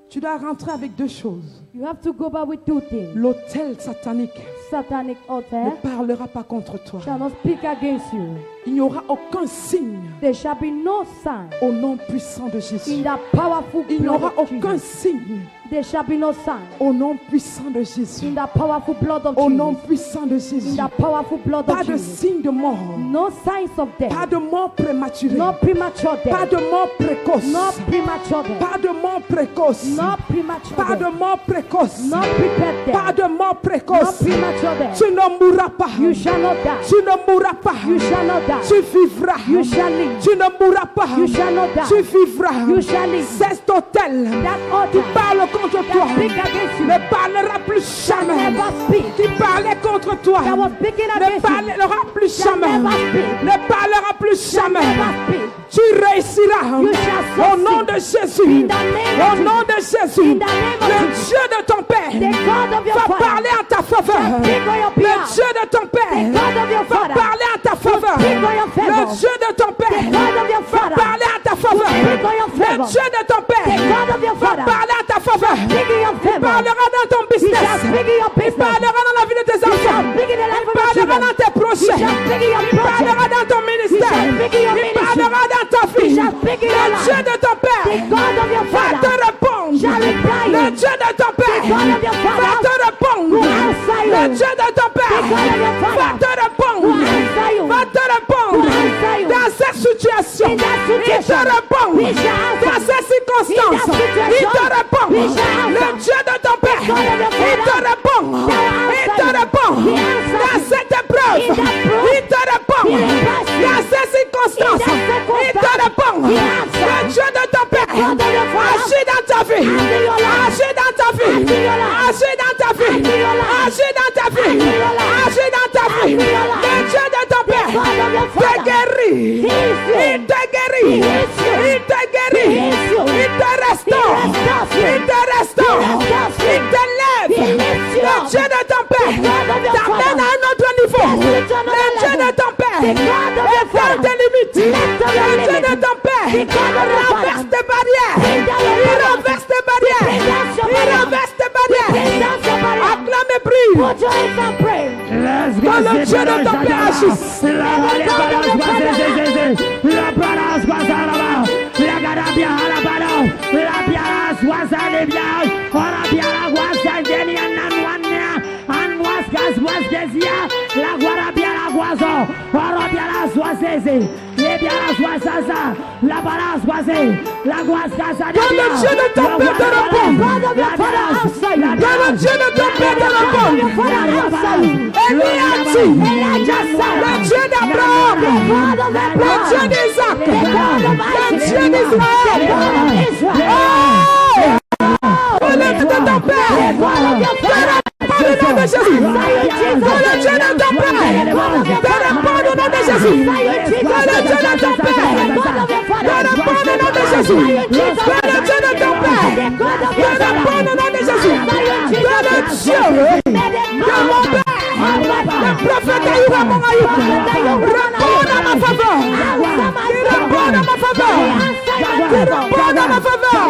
tu dois rentrer avec deux choses. you have to go back with two things. L'autel satanique Satanic ne altar parlera pas contre toi. shall not speak against you. Il n'y aura aucun signe There shall be no sign au nom puissant de Jésus. in the powerful Il n'y blood aura of aucun Jesus. signe There shall be no sign au nom puissant de Jésus. in the powerful blood of Au nom Jesus. puissant de In Jésus. the powerful blood Pas of de Jesus. signe de mort. No signs of Pas death. de mort prématurée. No premature Pas death. de mort précoce. No premature death. Pas de mort précoce. No premature Pas de death. mort précoce. No prepared death. Pas de mort No précoce. premature death. Tu ne mourras pas. You shall not die. Tu ne mourras pas. You shall not die. Tu vivras. You shall live. Tu ne mourras pas. You shall not die. Tu vivras. You shall live. Cesse d'autel That qui altar parle contre toi that speak against you ne parlera plus jamais. never speak. Qui parlait contre toi That was speaking ne against you parlera plus shall jamais. never speak. Ne parlera plus shall jamais. never speak. Tu réussiras You shall au nom de Jésus. In the name Au of nom de Jésus. In the name of Le Jesus. Dieu de ton Père The God of your va father parler en ta faveur. speak on your Le behalf. Dieu de ton Père The God of your va father parler en ta faveur. speak on your favor. Le Dieu de ton Père The God of your va father parler en ta faveur. speak on your Le favor. Dieu de ton The Père God of your va father parler en ta faveur. speak in your Il favor. parlera dans ton He business. shall speak in your Il business. parlera dans la vie de tes He shall enfants. speak in the life Il of your parlera children. dans tes projets. He shall speak in your Il parlera project. dans ton ministère. He shall speak in your Il ministry. parlera dans ta vie. He shall speak in your Le life. Dieu de ton Père The God of your va te father répondre. shall reply Le you. Dieu de ton Père The God of your va father te répondre. will answer you. Le Dieu de ton Père The God of your va father te répondre. will answer you. Va te répondre. Will answer you. Dans cette situation, In that il te situation, répond. he shall answer. Dans ces circonstances, In that situation, il te répond. he shall answer. Le Dieu de ton Père, God of your il te father répond. shall Il answer te you. répond. He answers Dans you. cette épreuve, In that proof, il te répond. he replies you. Dans ces circonstances, In that il te circumstance, répond. he answers. Le Dieu de ton Père, God of your father, agis dans ta vie. answer your life. Agis dans ta vie. Answer your life. Agis dans ta vie. Answer your life. Agis dans ta vie. Answer your life. Agis dans ta vie. Answer your life. Le Dieu de ton Père God of your te father guérit. heals you. Il te guérit. He heals you. Il te guérit. He heals you. Il te restaure. He restores you. Il te restaure. He restores you. Il te lève. He lifts you Le up. Dieu de ton Père The God of your t'amène father. à un autre niveau. Yes, to another Le Dieu level. de ton Père The God of your éteint father. tes limites. Lift up your Le Dieu de limits. ton Père The God of your renverse father. tes barrières. Bring down your Il barriers. renverse tes barrières. Bring down your Il barriers. renverse tes barrières. Bring down your barriers. Acclame et prie. Put your hands and pray. Que le Dieu de ton Père agisse. Que le Dieu de ton Père te réponde. God of your father answer you. Que le Dieu de ton Père te réponde. Élie a dit, le Dieu d'Abraham, le Dieu d'Isaac, le Dieu d'Israël. Oh, le Dieu de ton Père, te répond au nom de Jésus. Que le Dieu de ton Père te répond au nom de Jésus. Que le Dieu de ton Père te répond au nom de Jésus. Que le Dieu de ton Père te répond au nom de Jésus. Que le Dieu de mon Père, le prophète Abraham répond à ma faveur. Il répond à ma faveur. Il répond à ma faveur.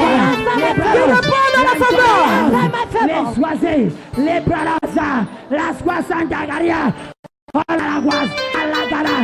Il répond à ma faveur. Les soisés, les bras la squassante garia. Oh la guas, la gara,